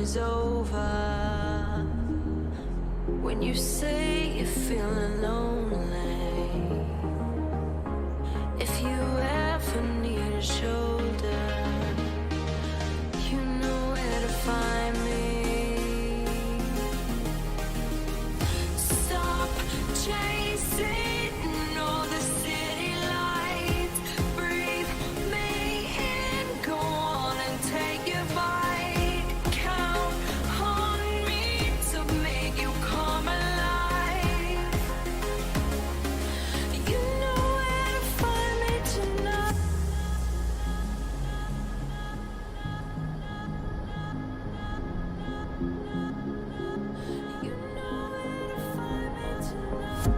is over. When you say you're feeling lonely, if you ever need a shoulder, you know where to find me. Stop chasing all the city lights. Breathe me in, go on and take your bite. Count on me to make you come alive. You know where to find me tonight. You know where to find me tonight.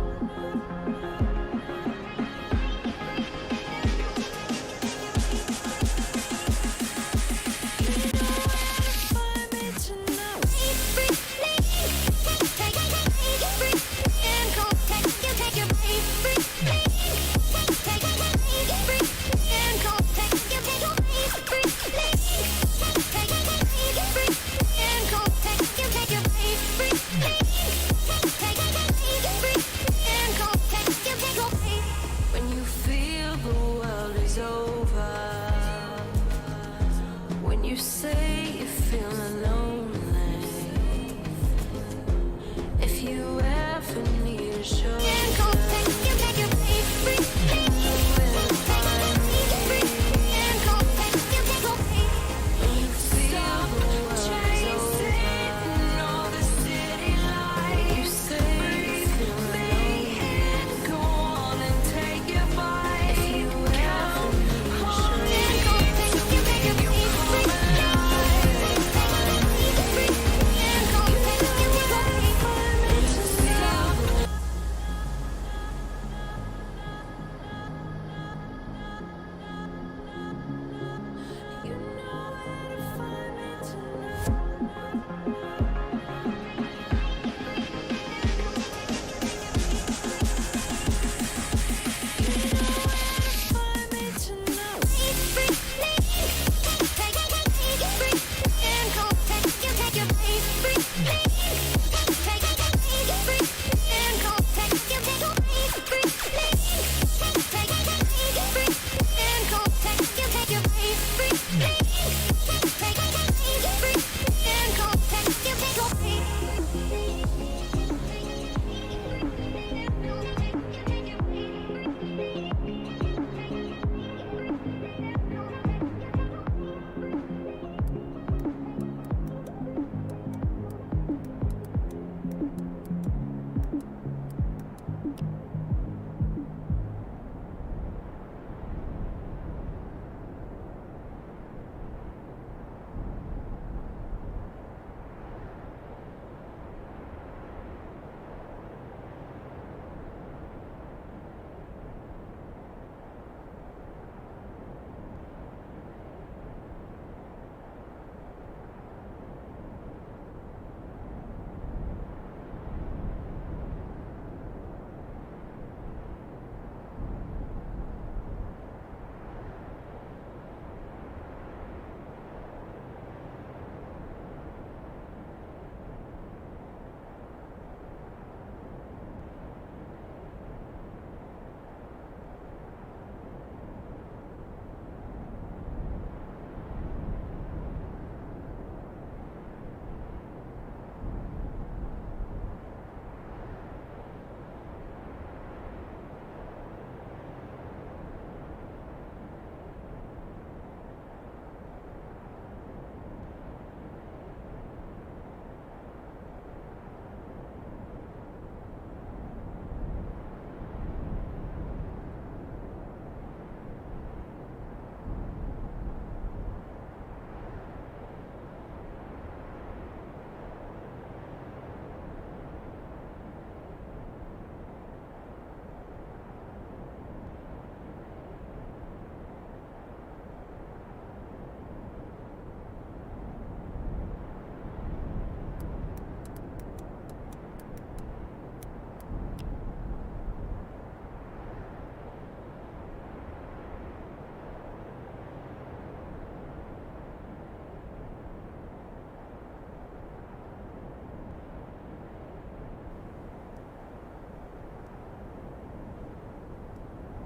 When you feel the world is over, when you say you're feeling lonely, if you ever need a shoulder,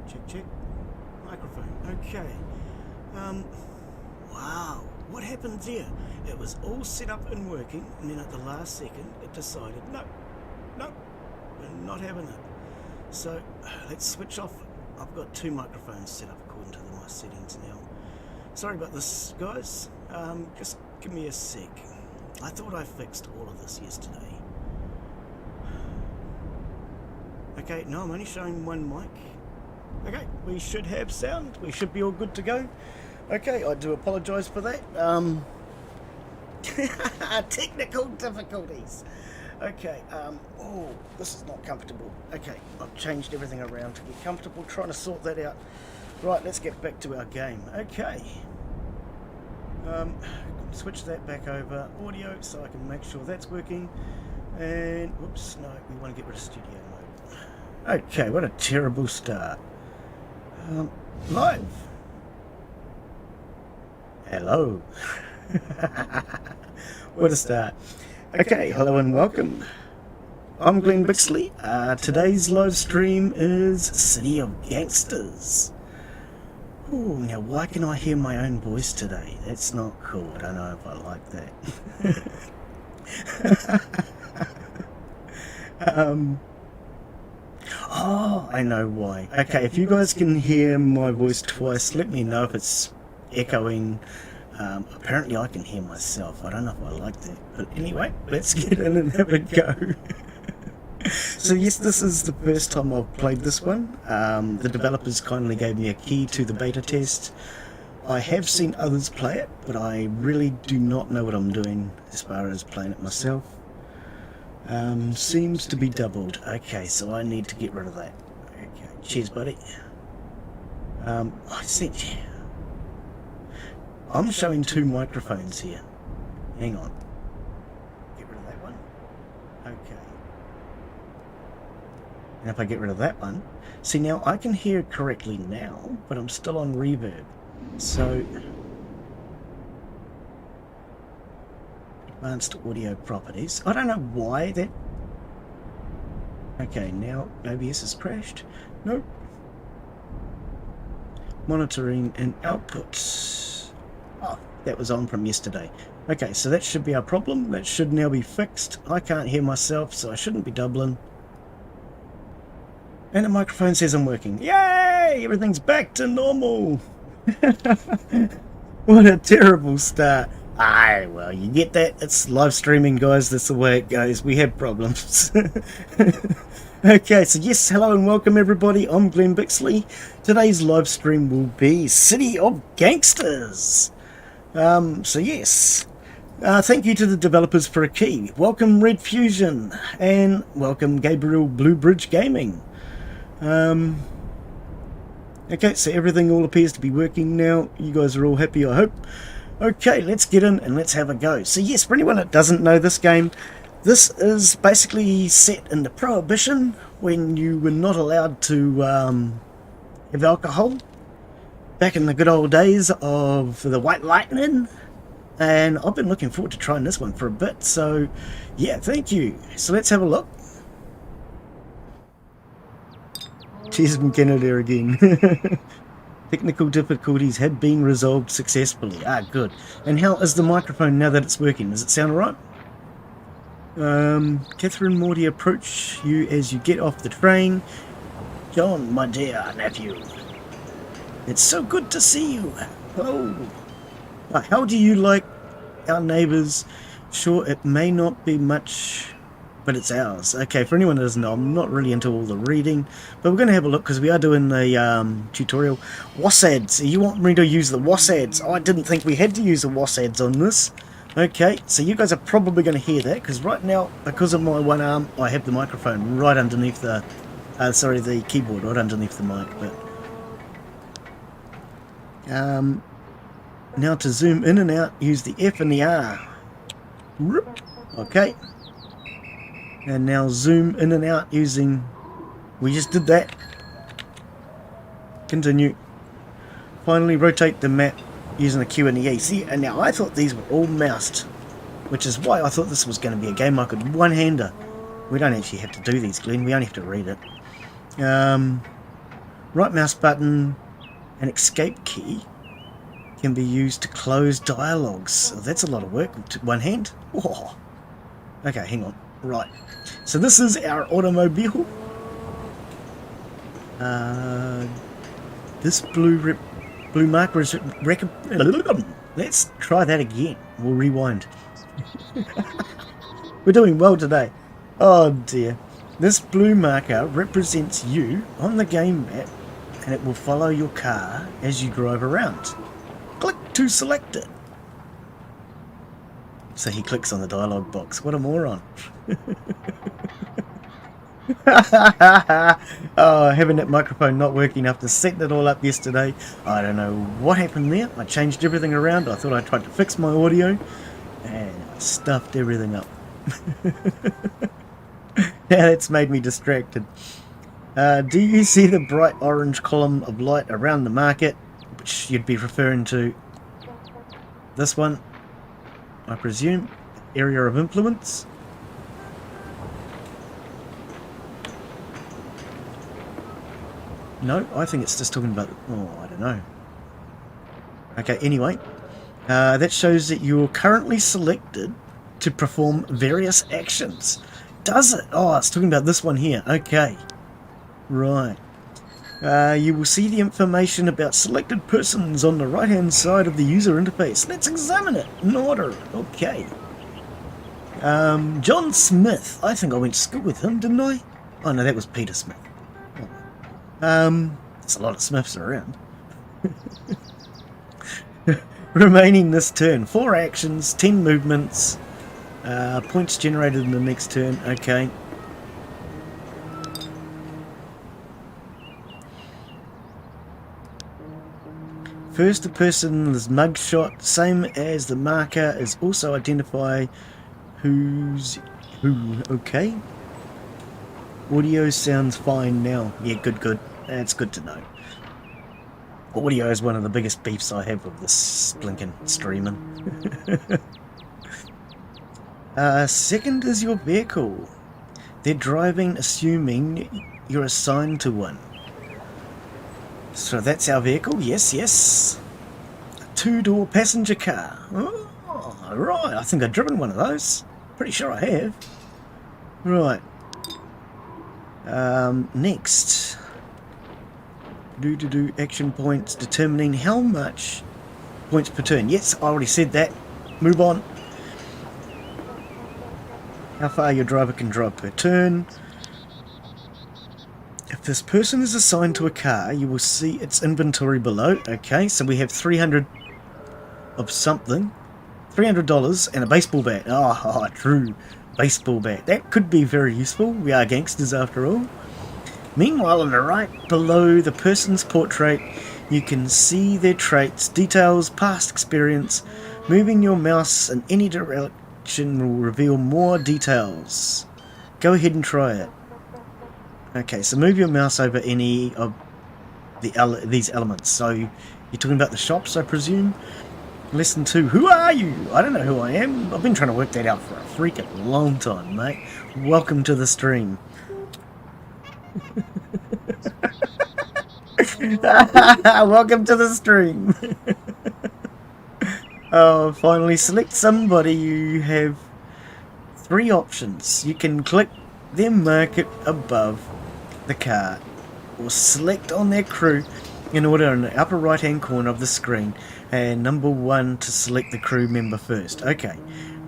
Check. Microphone. Okay. Wow. What happened there? It was all set up and working, and then at the last second, it decided, no, we're not having it. So let's switch off. I've got 2 microphones set up according to my settings now. Sorry about this, guys. Just give me a sec. I thought I fixed all of this yesterday. Okay, no, I'm only showing 1 mic. Okay, we should have sound. We should be all good to go. Okay, I do apologise for that. Technical difficulties. Okay, oh, this is not comfortable. Okay, I've changed everything around to get comfortable, trying to sort that out. Right, let's get back to our game. Okay. Switch that back over. Audio, so I can make sure that's working. And, whoops, no, we want to get rid of studio mode. Okay, what a terrible start. Live. Hello. What a start. Okay, hello and welcome. I'm Glen Bixley. Today's live stream is City of Gangsters. Ooh, now why can I hear my own voice today? That's not cool. I don't know if I like that. Oh, I know why. Okay, if you guys can hear my voice twice, let me know if it's echoing. Apparently I can hear myself. I don't know if I like that. But anyway, let's get in and have a go. So yes, this is the first time I've played this one. The developers kindly gave me a key to the beta test. I have seen others play it, but I really do not know what I'm doing as far as playing it myself. Seems to be doubled. Okay, so I need to get rid of that. Okay, cheers buddy. I see. I'm showing 2 microphones here. Hang on. Get rid of that one. Okay. And if I get rid of that one, see now I can hear correctly now, but I'm still on reverb. So, advanced audio properties. I don't know why that. Okay, now OBS has crashed. Nope. Monitoring and outputs. Oh, that was on from yesterday. Okay, so that should be our problem. That should now be fixed. I can't hear myself, so I shouldn't be doubling. And the microphone says I'm working. Yay! Everything's back to normal. What a terrible start. Aye, well, you get that. It's live streaming, guys. That's the way it goes. We have problems. Okay, so yes, hello and welcome everybody. I'm Glen Bixley. Today's live stream will be City of Gangsters. So yes, thank you to the developers for a key. Welcome Red Fusion and welcome Gabriel Bluebridge Gaming. Okay, so everything all appears to be working now. You guys are all happy, I hope. Okay, let's get in and let's have a go. So yes, for anyone that doesn't know this game, this is basically set in the Prohibition, when you were not allowed to have alcohol, back in the good old days of the White Lightning. And I've been looking forward to trying this one for a bit, so yeah, thank you. So let's have a look. Cheers from Canada again. Technical difficulties have been resolved successfully. Ah, good. And how is the microphone now that it's working? Does it sound alright? Catherine Morty approach you as you get off the train. John, my dear nephew. It's so good to see you. Oh. How do you like our neighbours? Sure, it may not be much, but it's ours. Okay, for anyone that doesn't know, I'm not really into all the reading, but we're going to have a look because we are doing the tutorial. WASADs. You want me to use the WASADs? Oh, I didn't think we had to use the WASADs on this. Okay, so you guys are probably going to hear that because right now, because of my one arm, I have the microphone right underneath the, the keyboard right underneath the mic. But now to zoom in and out, use the F and the R. Okay. And now zoom in and out using, we just did that. Continue. Finally rotate the map using the Q and the E. See, and now I thought these were all moused, which is why I thought this was going to be a game I could one-hander. We don't actually have to do these, Glenn, we only have to read it. Right mouse button and escape key can be used to close dialogues. Oh, that's a lot of work with one hand. Oh. Okay, hang on. Right. So this is our automobile. This blue marker is let's try that again. We'll rewind. We're doing well today. Oh dear. This blue marker represents you on the game map, and it will follow your car as you drive around. Click to select it. So he clicks on the dialogue box. What a moron. Oh, having that microphone not working after setting it all up yesterday. I don't know what happened there. I changed everything around. I thought I tried to fix my audio, and I stuffed everything up. Now that's made me distracted. Do you see the bright orange column of light around the market, which you'd be referring to this one, I presume, area of influence? No, I think it's just talking about, oh, I don't know. Okay, anyway, that shows that you're currently selected to perform various actions. Does it? Oh, it's talking about this one here. Okay, right. You will see the information about selected persons on the right hand side of the user interface. Let's examine it in order. Okay. John Smith. I think I went to school with him, didn't I? Oh no, that was Peter Smith. There's a lot of Smiths around. Remaining this turn. 4 actions, 10 movements, points generated in the next turn. Okay. First, the person's mugshot, same as the marker, is also identify who's who. Okay. Audio sounds fine now. Yeah, good. That's good to know. Audio is one of the biggest beefs I have with this blinking streaming. Second is your vehicle. They're driving, assuming you're assigned to one. So that's our vehicle. Yes. A 2-door passenger car. Oh, right. I think I've driven one of those. Pretty sure I have. Right. Next. Do action points determining how much points per turn. Yes, I already said that. Move on. How far your driver can drive per turn. If this person is assigned to a car, you will see its inventory below. Okay, so we have 300 of something. $300 and a baseball bat. Oh, true. Baseball bat. That could be very useful. We are gangsters after all. Meanwhile, on the right below the person's portrait, you can see their traits, details, past experience. Moving your mouse in any direction will reveal more details. Go ahead and try it. Okay, so move your mouse over any of these elements. So you're talking about the shops, I presume? Lesson 2. Who are you? I don't know who I am. I've been trying to work that out for a freaking long time, mate. Welcome to the stream. Welcome to the stream. Oh, finally, select somebody. You have 3 options. You can click their mark it above the car, or select on their crew in order in the upper right hand corner of the screen, and number 1 to select the crew member first. Okay,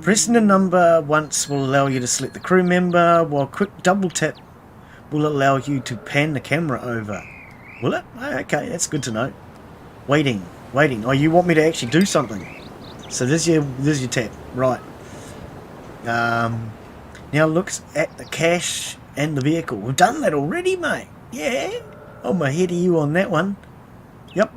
pressing the number once will allow you to select the crew member, while quick double tap will allow you to pan the camera over. Will it? Okay, that's good to know. Waiting. Oh, you want me to actually do something? So there's your tap. Right. Now looks at the cash and the vehicle. We've done that already, mate. Yeah. I'm ahead of you on that one. Yep.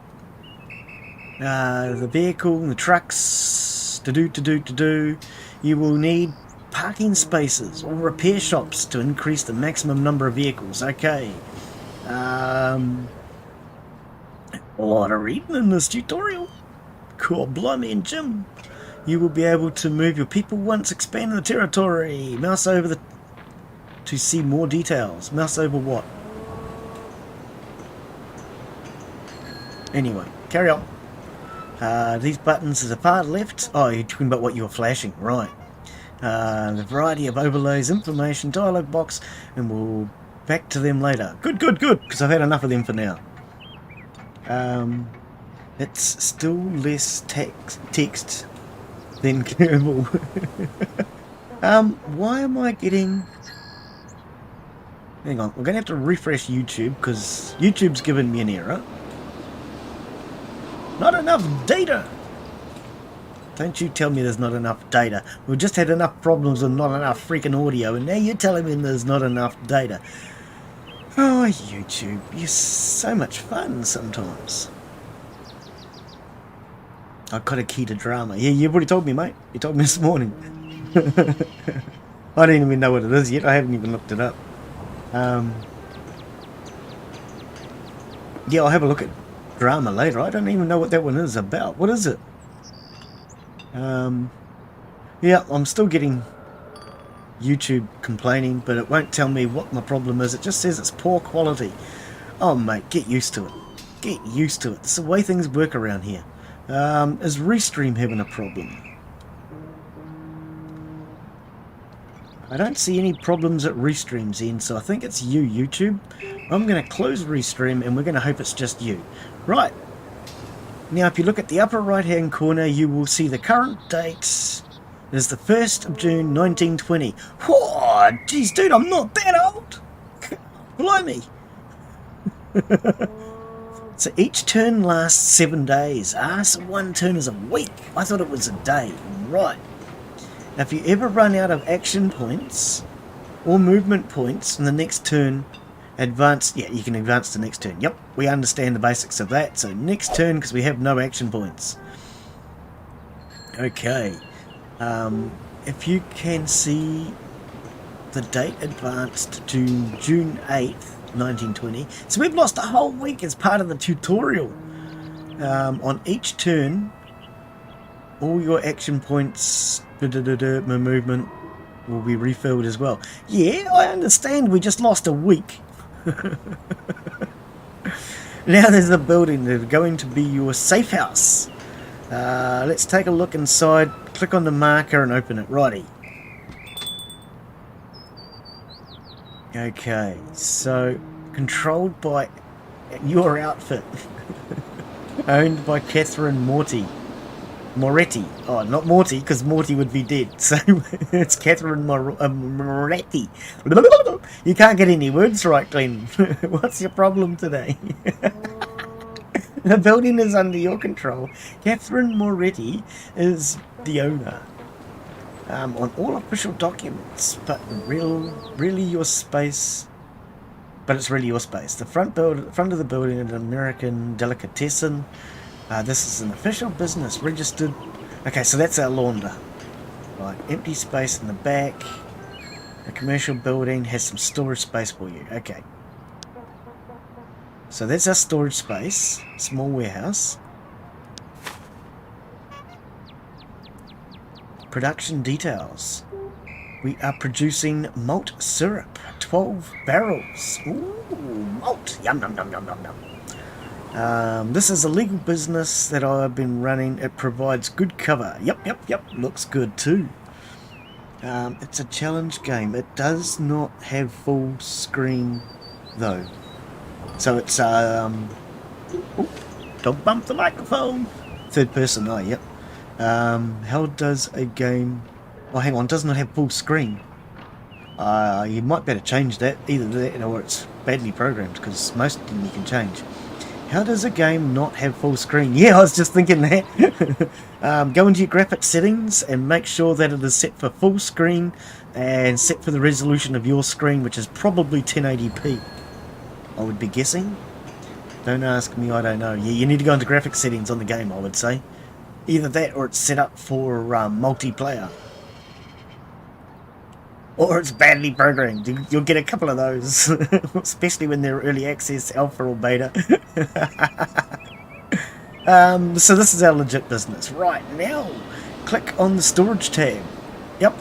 The vehicle and the trucks. You will need parking spaces or repair shops to increase the maximum number of vehicles. Okay. A lot of reading in this tutorial. Cool, blimey and Jim. You will be able to move your people once expanding the territory. Mouse over to see more details. Mouse over what? Anyway, carry on. These buttons is a far left. Oh, you're talking about what you were flashing, right? The variety of overlays, information, dialog box, and we'll back to them later. Good, because I've had enough of them for now. It's still less text than Kerbal. Why am I getting... Hang on, we're going to have to refresh YouTube because YouTube's given me an error. Not enough data! Don't you tell me there's not enough data. We've just had enough problems with not enough freaking audio, and now you're telling me there's not enough data. Oh, YouTube, you're so much fun sometimes. I've got a key to drama. Yeah, you've already told me, mate. You told me this morning. I don't even know what it is yet. I haven't even looked it up. Yeah, I'll have a look at drama later. I don't even know what that one is about. What is it? Yeah, I'm still getting YouTube complaining, but it won't tell me what my problem is. It just says it's poor quality. Oh, mate, get used to it. Get used to it. It's the way things work around here. Is Restream having a problem? I don't see any problems at Restream's end, so I think it's you, YouTube. I'm going to close Restream, and we're going to hope it's just you. Right. Now, if you look at the upper right-hand corner, you will see the current date. It is the 1st of June, 1920. Whoa, geez, dude, I'm not that old. Blimey. So each turn lasts 7 days. So one turn is a week. I thought it was a day. Right. Now, if you ever run out of action points or movement points in the next turn, advance. Yeah, you can advance the next turn. Yep, we understand the basics of that. So next turn, because we have no action points. Okay. If you can see the date advanced to June 8th, 1920. So we've lost a whole week as part of the tutorial. On each turn, all your action points, my movement, will be refilled as well. Yeah, I understand. We just lost a week. Now there's a building that's going to be your safe house. Let's take a look inside. Click on the marker and open it. Righty. Okay, so controlled by your outfit. Owned by Catherine Moretti. Oh, not Morty, because Morty would be dead. So it's Catherine Moretti. You can't get any words right, Glen. What's your problem today? The building is under your control. Catherine Moretti is the owner. On all official documents, but really your space. But it's really your space. The front of the building is an American delicatessen. This is an official business registered. Okay, so that's our launder. Right, empty space in the back. The commercial building has some storage space for you. Okay. So that's our storage space. Small warehouse. Production details. We are producing malt syrup. 12 barrels. Ooh, malt. Yum, yum, yum, yum, yum, yum. This is a legal business that I've been running. It provides good cover. Yep. Looks good too. It's a challenge game. It does not have full screen though. So it's don't bump the microphone. Third person. Oh, yep. How does a game? Oh, hang on. Does not have full screen. You might better change that. Either that or it's badly programmed, because most of them you can change. How does a game not have full screen? Yeah, I was just thinking that. Go into your graphics settings and make sure that it is set for full screen and set for the resolution of your screen, which is probably 1080p. I would be guessing. Don't ask me, I don't know. Yeah, you need to go into graphics settings on the game, I would say. Either that or it's set up for multiplayer. Or it's badly programmed. You'll get a couple of those. Especially when they're early access, alpha or beta. So this is our legit business. Right, now click on the storage tab. Yep.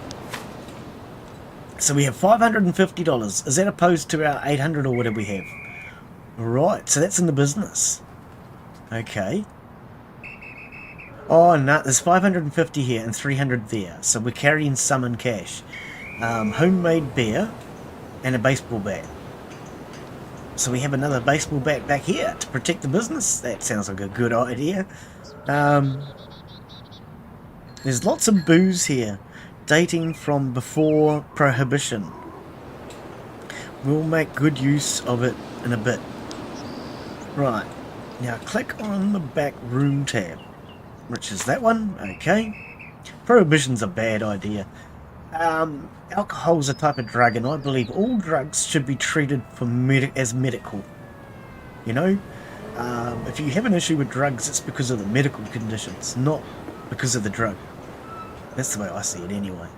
So we have $550. Is that opposed to our $800 or what did we have? Right, so that's in the business. Okay. Oh, no, there's 550 here and 300 there. So we're carrying some in cash. Homemade beer and a baseball bat. So we have another baseball bat back here to protect the business. That sounds like a good idea. There's lots of booze here, dating from before Prohibition. We'll make good use of it in a bit. Right, now click on the back room tab, which is that one. Okay. Prohibition's a bad idea. Alcohol's a type of drug, and I believe all drugs should be treated for as medical. You know, if you have an issue with drugs, it's because of the medical conditions, not because of the drug. That's the way I see it anyway.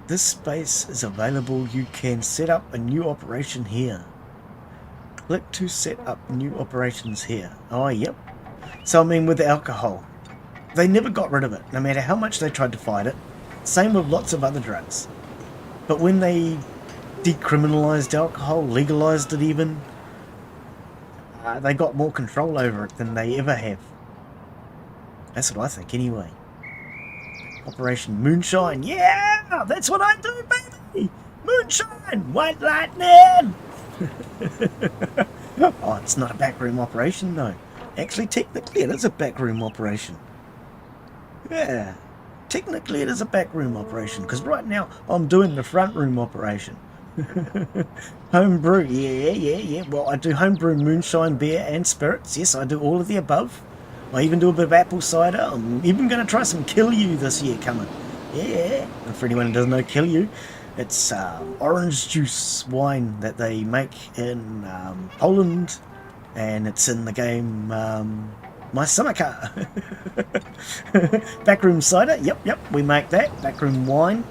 This space is available. You can set up a new operation here. Click to set up new operations here. Oh, yep. So I mean, with the alcohol, they never got rid of it, no matter how much they tried to fight it. Same with lots of other drugs. But when they decriminalized alcohol, legalized it even, they got more control over it than they ever have. That's what I think anyway. Operation Moonshine. Yeah, that's what I do, baby. Moonshine, white lightning. Oh, it's not a backroom operation, no. Actually, technically, it is a backroom operation. Yeah, technically it is a backroom operation, because right now I'm doing the front room operation. Homebrew, yeah. Well, I do homebrew moonshine, beer, and spirits. Yes, I do all of the above. I even do a bit of apple cider. I'm even going to try some Kill You this year coming. Yeah, and for anyone who doesn't know Kill You, it's orange juice wine that they make in Poland, and it's in the game My Summer-car. Backroom cider, yep, we make that. Backroom wine.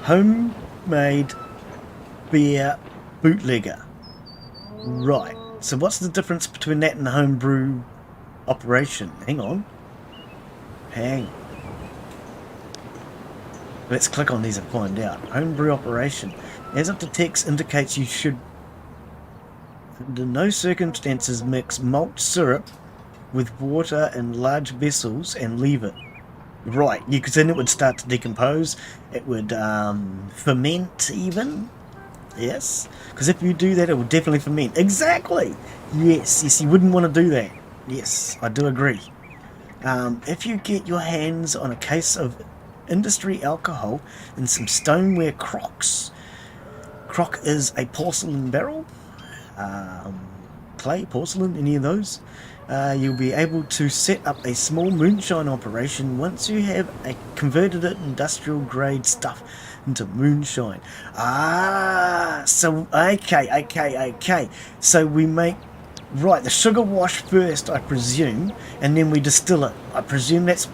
Homemade beer bootlegger. Right, so what's the difference between that and the homebrew operation? Hang on. Let's click on these and find out. Homebrew operation. As it detects, indicates you should under no circumstances mix malt syrup with water in large vessels and leave it. Right, because then it would start to decompose. It would ferment even. Yes, because if you do that, it would definitely ferment. Exactly. Yes, you wouldn't want to do that. Yes, I do agree. If you get your hands on a case of industry alcohol and some stoneware crocks. Crock is a porcelain barrel. Clay, porcelain, any of those. You'll be able to set up a small moonshine operation once you have converted it industrial grade stuff into moonshine. So okay. So we make the sugar wash first, I presume, and then we distill it. I presume that's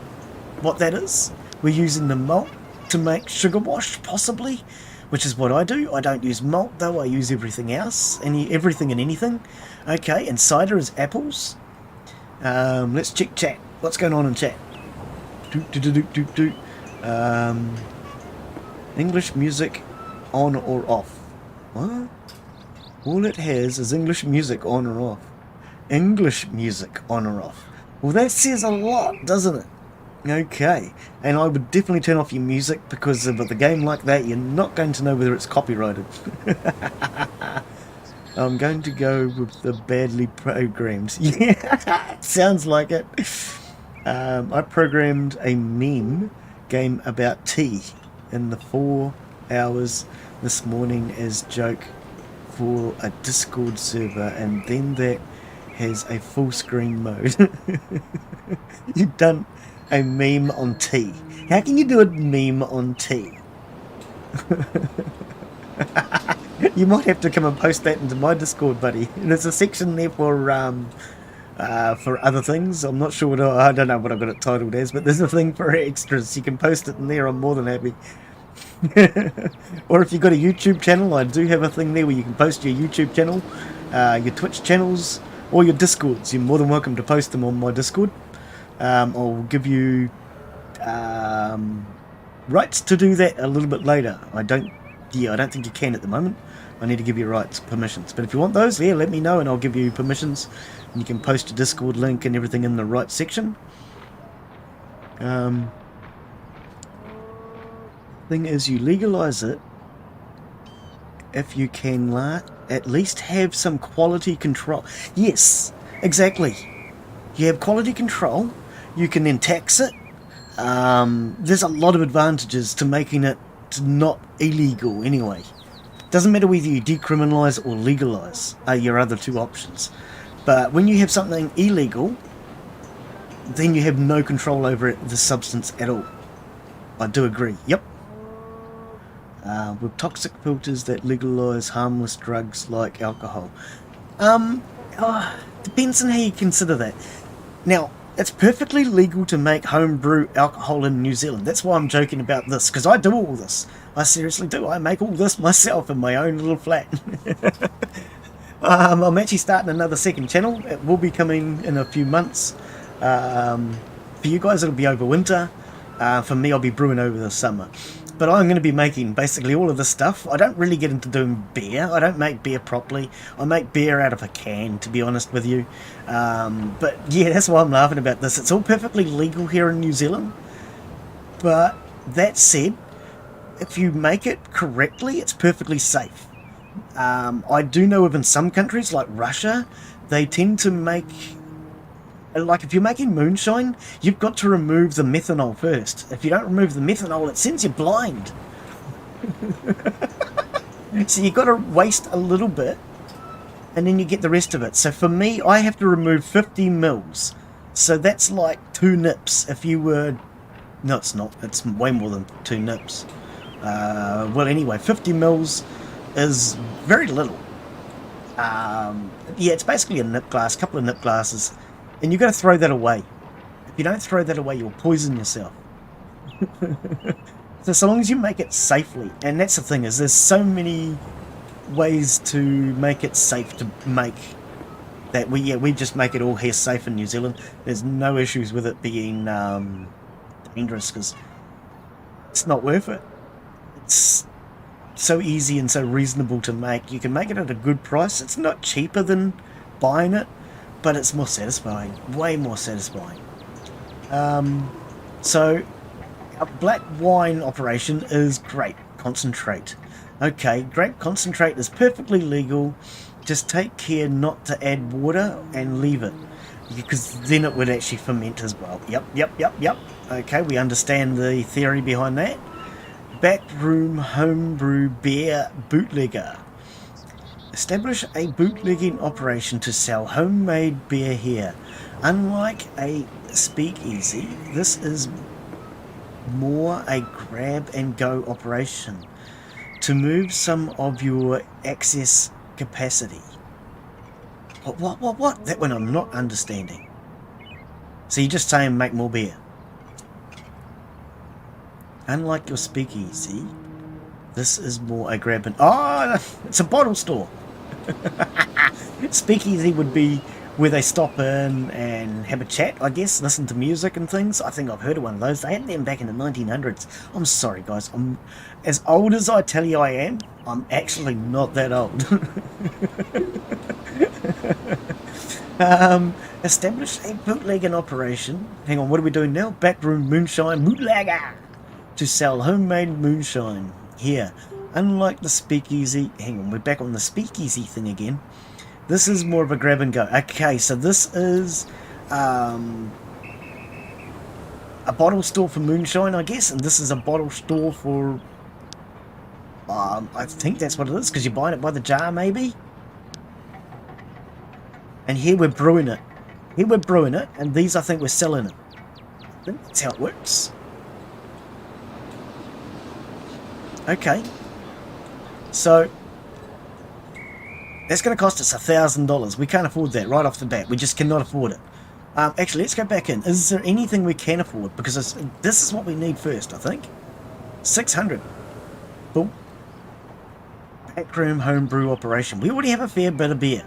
what that is. We're using the malt to make sugar wash, possibly, which is what I do. I don't use malt though. I use everything else, everything and anything. Okay, and cider is apples. Let's check chat. What's going on in chat? English music on or off? What? All it has is English music on or off. English music on or off. Well, that says a lot, doesn't it? Okay, and I would definitely turn off your music, because with a game like that, you're not going to know whether it's copyrighted. I'm going to go with the badly programmed. Yeah, sounds like it. I programmed a meme game about tea in the 4 hours this morning as joke for a Discord server, and then that has a full screen mode. You've done a meme on tea. How can you do a meme on tea? You might have to come and post that into my Discord, buddy. There's a section there for other things. I'm not sure I don't know what I've got it titled as, but there's a thing for extras. You can post it in there. I'm more than happy. Or if you've got a YouTube channel, I do have a thing there where you can post your YouTube channel, your Twitch channels, or your Discords. You're more than welcome to post them on my Discord. I'll give you rights to do that a little bit later. I don't think you can at the moment. I need to give you rights, permissions. But if you want those, yeah, let me know and I'll give you permissions. And you can post a Discord link and everything in the right section. Thing is, you legalize it if you can at least have some quality control. Yes, exactly. You have quality control. You can then tax it. There's a lot of advantages to making it not illegal anyway. Doesn't matter whether you decriminalize or legalize are your other two options. But when you have something illegal, then you have no control over the substance at all. I do agree. Yep. With toxic filters that legalize harmless drugs like alcohol. Depends on how you consider that. Now, it's perfectly legal to make homebrew alcohol in New Zealand. That's why I'm joking about this, because I do all this. I seriously do. I make all this myself in my own little flat. I'm actually starting another second channel. It will be coming in a few months. For you guys, it'll be over winter. For me, I'll be brewing over the summer. But I'm going to be making basically all of this stuff. I don't really get into doing beer. I don't make beer properly. I make beer out of a can, to be honest with you. But yeah, that's why I'm laughing about this. It's all perfectly legal here in New Zealand. But that said, if you make it correctly, it's perfectly safe. I do know of in some countries, like Russia, they tend to make... Like if you're making moonshine, you've got to remove the methanol first. If you don't remove the methanol, it sends you blind. So you've got to waste a little bit, and then you get the rest of it. So for me, I have to remove 50 mils. So that's like 2 nips. If you were... No, it's not. It's way more than 2 nips. Well, anyway, 50 mils is very little. Yeah, it's basically a nip glass, couple of nip glasses. And you've got to throw that away. If you don't throw that away, you'll poison yourself. So long as you make it safely, and that's the thing, is there's so many ways to make it safe to make that. We just make it all here safe in New Zealand. There's no issues with it being dangerous, because it's not worth it. It's so easy and so reasonable to make. You can make it at a good price. It's not cheaper than buying it, but it's more satisfying, way more satisfying. So our black wine operation is grape concentrate. Okay, grape concentrate is perfectly legal. Just take care not to add water and leave it, because then it would actually ferment as well. Yep. Okay, we understand the theory behind that. Backroom homebrew beer bootlegger. Establish a bootlegging operation to sell homemade beer here. Unlike a speakeasy, this is more a grab and go operation to move some of your excess capacity. What? That one I'm not understanding. So you're just saying make more beer. Unlike your speakeasy, this is more a grab and... Oh, it's a bottle store. Speakeasy would be where they stop in and have a chat, I guess, listen to music and things. I think I've heard of one of those. They had them back in the 1900s. I'm sorry, guys. I'm as old as I tell you I am. I'm actually not that old. Establish a bootlegging operation. Hang on, what are we doing now? Backroom moonshine bootlegger to sell homemade moonshine here. Unlike the speakeasy, hang on, we're back on the speakeasy thing again. This is more of a grab and go. Okay, so this is a bottle store for moonshine, I guess, and this is a bottle store for, I think that's what it is, because you're buying it by the jar, maybe? And here we're brewing it. And these, I think, we're selling it. I think that's how it works. Okay. So that's going to cost us $1,000. We can't afford that right off the bat. We just cannot afford it. Actually, let's go back in. Is there anything we can afford? Because this is what we need first, I think. 600. Boom. Backroom homebrew operation. We already have a fair bit of beer.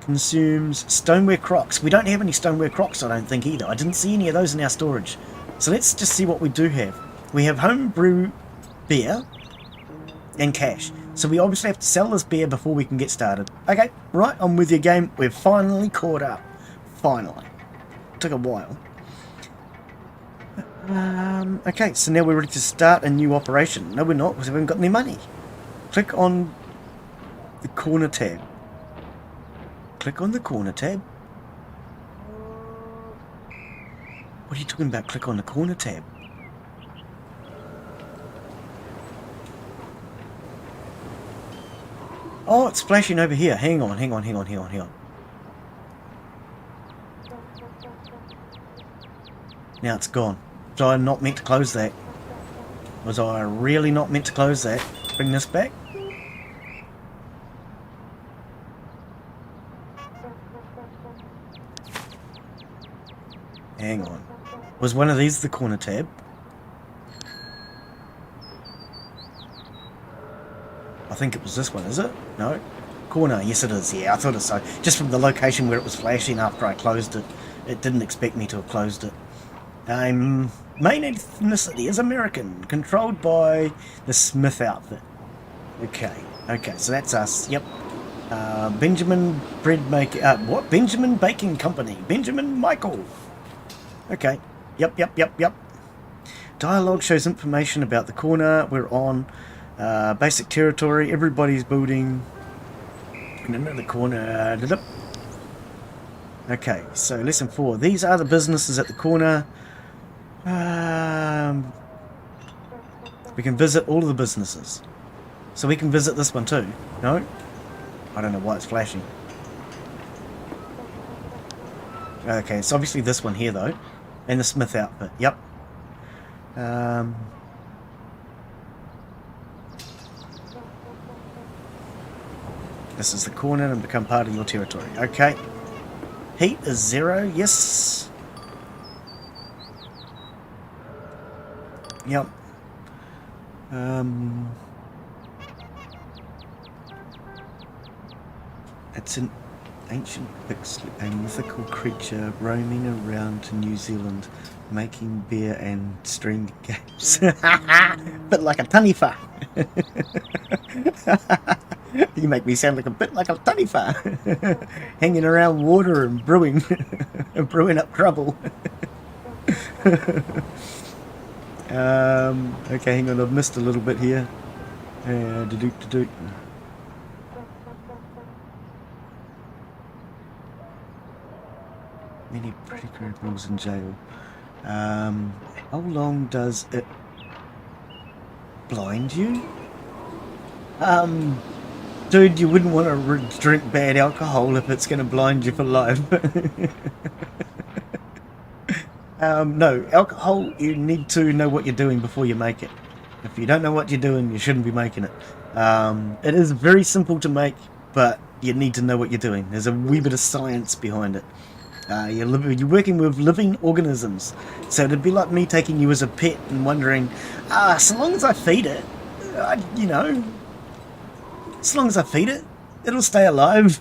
Consumes stoneware crocks. We don't have any stoneware crocks, I don't think, either. I didn't see any of those in our storage. So let's just see what we do have. We have homebrew beer and cash. So we obviously have to sell this beer before we can get started. Okay, right, I'm with you, game. We've finally caught up. Finally. Took a while. Okay, so now we're ready to start a new operation. No, we're not, because we haven't got any money. Click on the corner tab. Click on the corner tab. What are you talking about? Click on the corner tab. Oh, it's flashing over here. Hang on. Now it's gone. Was I not meant to close that? Was I really not meant to close that? Bring this back. Hang on. Was one of these the corner tab? I think it was this one, is it? No? Corner, yes it is. Yeah, I thought it so. Just from the location where it was flashing after I closed it. It didn't expect me to have closed it. Main ethnicity is American, controlled by the Smith outfit. Okay, so that's us. Yep. Benjamin Bread Maker. What? Benjamin Baking Company. Benjamin Michael. Okay. Yep. Dialogue shows information about the corner we're on. Basic territory. Everybody's building. And another corner. Okay, so lesson 4. These are the businesses at the corner. We can visit all of the businesses. So we can visit this one too. No? I don't know why it's flashing. Okay, it's obviously this one here though. And the Smith outfit. Yep. This is the corner and become part of your territory. Okay. Heat is 0. Yes. Yep. It's an ancient Bixley, a mythical creature roaming around to New Zealand, making beer and streaming games. Bit like a taniwha. You make me sound like a bit like a taniwha. Hanging around water and brewing, and brewing up trouble. Okay, hang on, I've missed a little bit here. Many pretty criminals in jail. How long does it blind you? Dude, you wouldn't want to drink bad alcohol if it's going to blind you for life. No, alcohol, you need to know what you're doing before you make it. If you don't know what you're doing, you shouldn't be making it. It is very simple to make, but you need to know what you're doing. There's a wee bit of science behind it. You're working with living organisms, so it'd be like me taking you as a pet and wondering, so long as I feed it, as long as I feed it, it'll stay alive.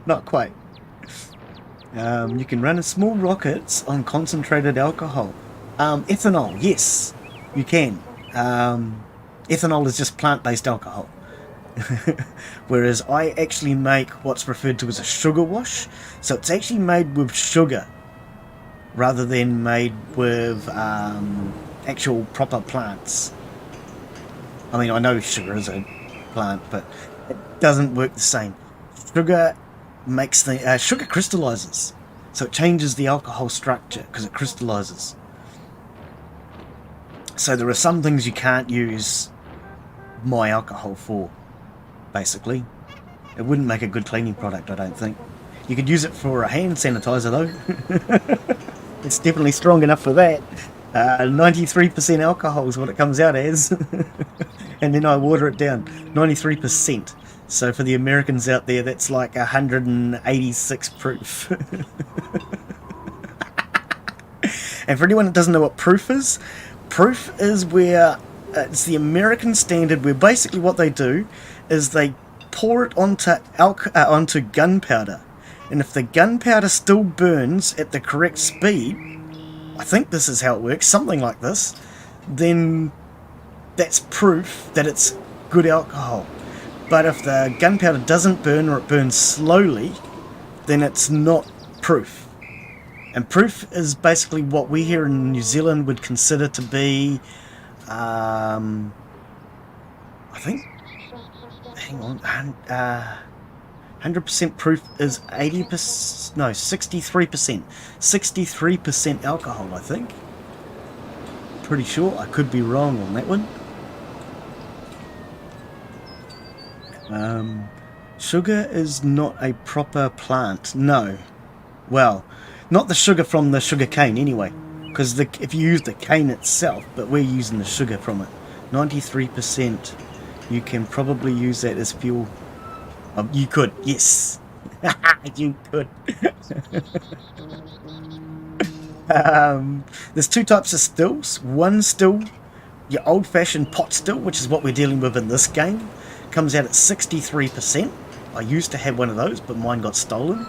Not quite. You can run small rockets on concentrated alcohol. Ethanol, yes, you can. Ethanol is just plant-based alcohol. Whereas I actually make what's referred to as a sugar wash. So it's actually made with sugar rather than made with actual proper plants. I mean, I know sugar is a plant, but it doesn't work the same. Sugar makes the sugar crystallizes, so it changes the alcohol structure because it crystallizes. So there are some things you can't use my alcohol for. Basically, it wouldn't make a good cleaning product, I don't think. You could use it for a hand sanitizer though. It's definitely strong enough for that. 93% alcohol is what it comes out as. And then I water it down. 93%. So for the Americans out there, that's like 186 proof. And for anyone that doesn't know what proof is where it's the American standard, where basically what they do is they pour it onto gunpowder, and if the gunpowder still burns at the correct speed, I think this is how it works, something like this, then that's proof that it's good alcohol. But if the gunpowder doesn't burn or it burns slowly, then it's not proof. And proof is basically what we here in New Zealand would consider to be, I think, hang on, 100% proof is 80%, no, 63%. 63% alcohol, I think. Pretty sure, I could be wrong on that one. Sugar is not a proper plant. No. Well, not the sugar from the sugar cane anyway. Because if you use the cane itself, but we're using the sugar from it. 93%. You can probably use that as fuel. You could, yes. You could. There's two types of stills. One still, your old-fashioned pot still, which is what we're dealing with in this game. Comes out at 63%. I used to have one of those, but mine got stolen.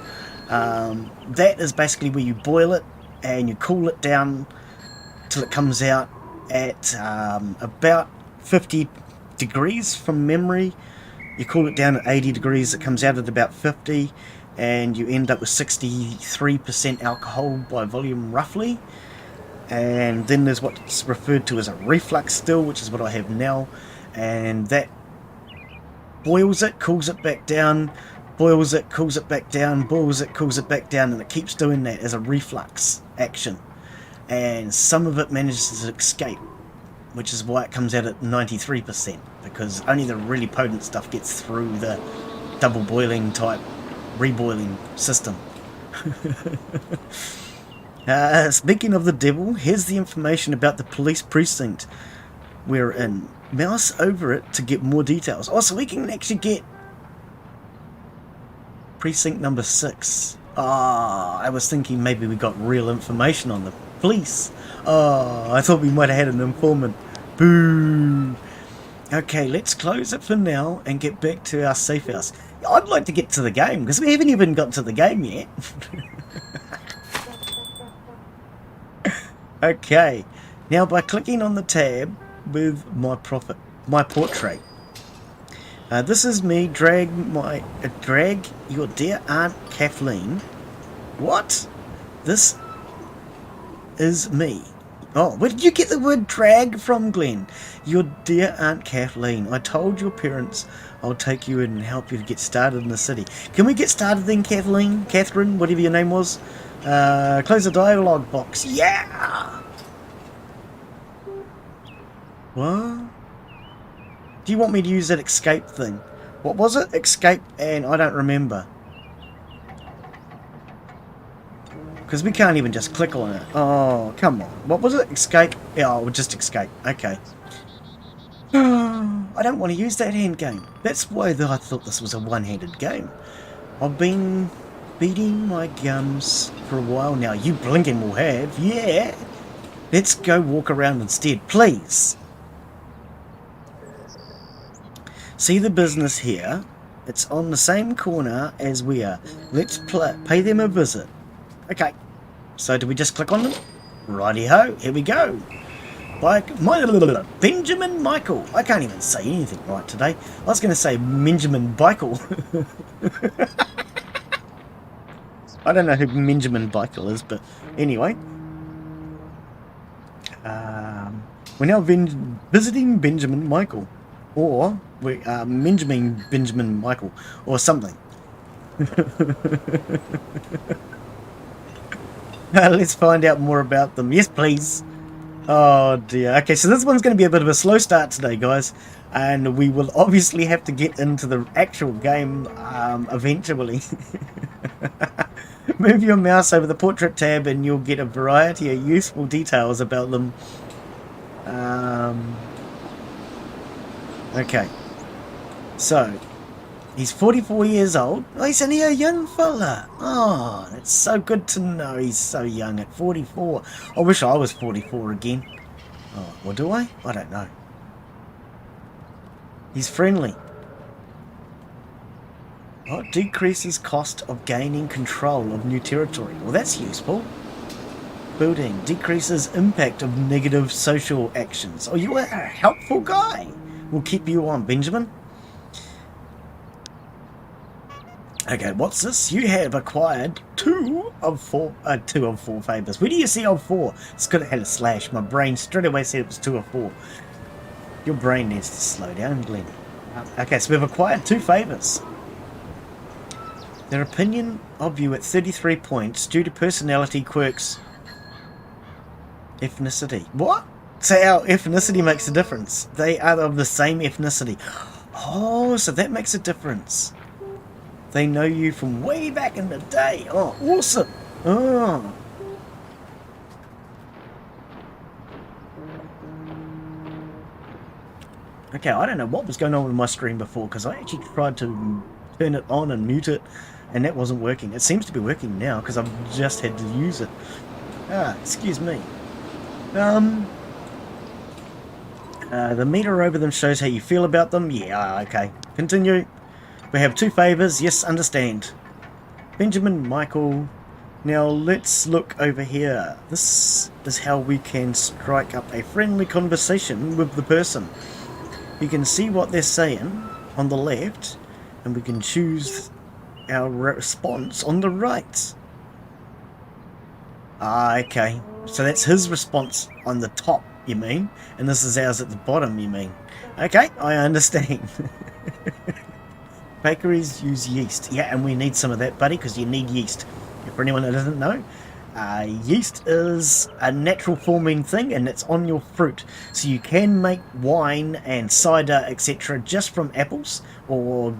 That is basically where you boil it and you cool it down till it comes out at about 50 degrees from memory. You cool it down at 80 degrees, it comes out at about 50, and you end up with 63% alcohol by volume roughly. And then there's what's referred to as a reflux still, which is what I have now, and that boils it, cools it back down, boils it, cools it back down, boils it, cools it back down, and it keeps doing that as a reflux action. And some of it manages to escape, which is why it comes out at 93%, because only the really potent stuff gets through the double boiling type reboiling system. Speaking of the devil, here's the information about the police precinct we're in. Mouse over it to get more details. Oh, so we can actually get precinct number 6. I was thinking maybe we got real information on the police. I thought we might have had an informant. Boo! Okay, let's close it for now and get back to our safe house. I'd like to get to the game, because we haven't even got to the game yet. Okay, now by clicking on the tab with my portrait. This is me, drag your dear Aunt Kathleen. What? This is me. Oh, where did you get the word drag from, Glen? Your dear Aunt Kathleen. I told your parents I'll take you in and help you to get started in the city. Can we get started then, Kathleen? Catherine, whatever your name was. Close the dialogue box. Yeah! What? Do you want me to use that escape thing? What was it? Escape, and I don't remember. Because we can't even just click on it. Oh, come on. What was it? Escape? Yeah, we'll just escape. Okay. I don't want to use that hand game. That's why I thought this was a one-handed game. I've been beating my gums for a while now. You blinking will have. Yeah. Let's go walk around instead, please. See the business here? It's on the same corner as we are. Let's pay them a visit. Okay. So do we just click on them? Righty-ho. Here we go. Benjamin Michael. I can't even say anything right today. I was going to say Benjamin Michael. I don't know who Benjamin Michael is, but anyway. We're now visiting Benjamin Michael. Or we are Benjamin Michael. Or something. Let's find out more about them. Yes, please. Oh dear. Okay, so this one's going to be a bit of a slow start today, guys, and we will obviously have to get into the actual game eventually. Move your mouse over the portrait tab and you'll get a variety of useful details about them. Okay, so he's 44 years old. Oh, he's only a young fella. Oh, that's so good to know he's so young at 44. I wish I was 44 again. Oh, well, do I? I don't know. He's friendly. Oh, decreases cost of gaining control of new territory. Well, that's useful. building decreases impact of negative social actions. Oh, you are a helpful guy. We'll keep you on, Benjamin. Okay, what's this? You have acquired two of four favors. Where do you see of four? It's good it had a slash. My brain straight away said it was 2 of 4. Your brain needs to slow down, Glen. Okay, so we've acquired 2 favors. Their opinion of you at 33 points due to personality quirks. Ethnicity. What? So our ethnicity makes a difference. They are of the same ethnicity. Oh, so that makes a difference. They know you from way back in the day. Oh, awesome. Oh. Okay, I don't know what was going on with my screen before, because I actually tried to turn it on and mute it, and that wasn't working. It seems to be working now, because I've just had to use it. Excuse me. The meter over them shows how you feel about them. Yeah, okay. Continue. We have 2 favors. Yes, understand. Benjamin, Michael. Now let's look over here. This is how we can strike up a friendly conversation with the person. You can see what they're saying on the left, and we can choose our response on the right. Okay. So that's his response on the top, you mean? And this is ours at the bottom, you mean? Okay, I understand. Bakeries use yeast. Yeah, and we need some of that, buddy, because you need yeast. For anyone that doesn't know, yeast is a natural forming thing, and it's on your fruit. So you can make wine and cider, etc., just from apples or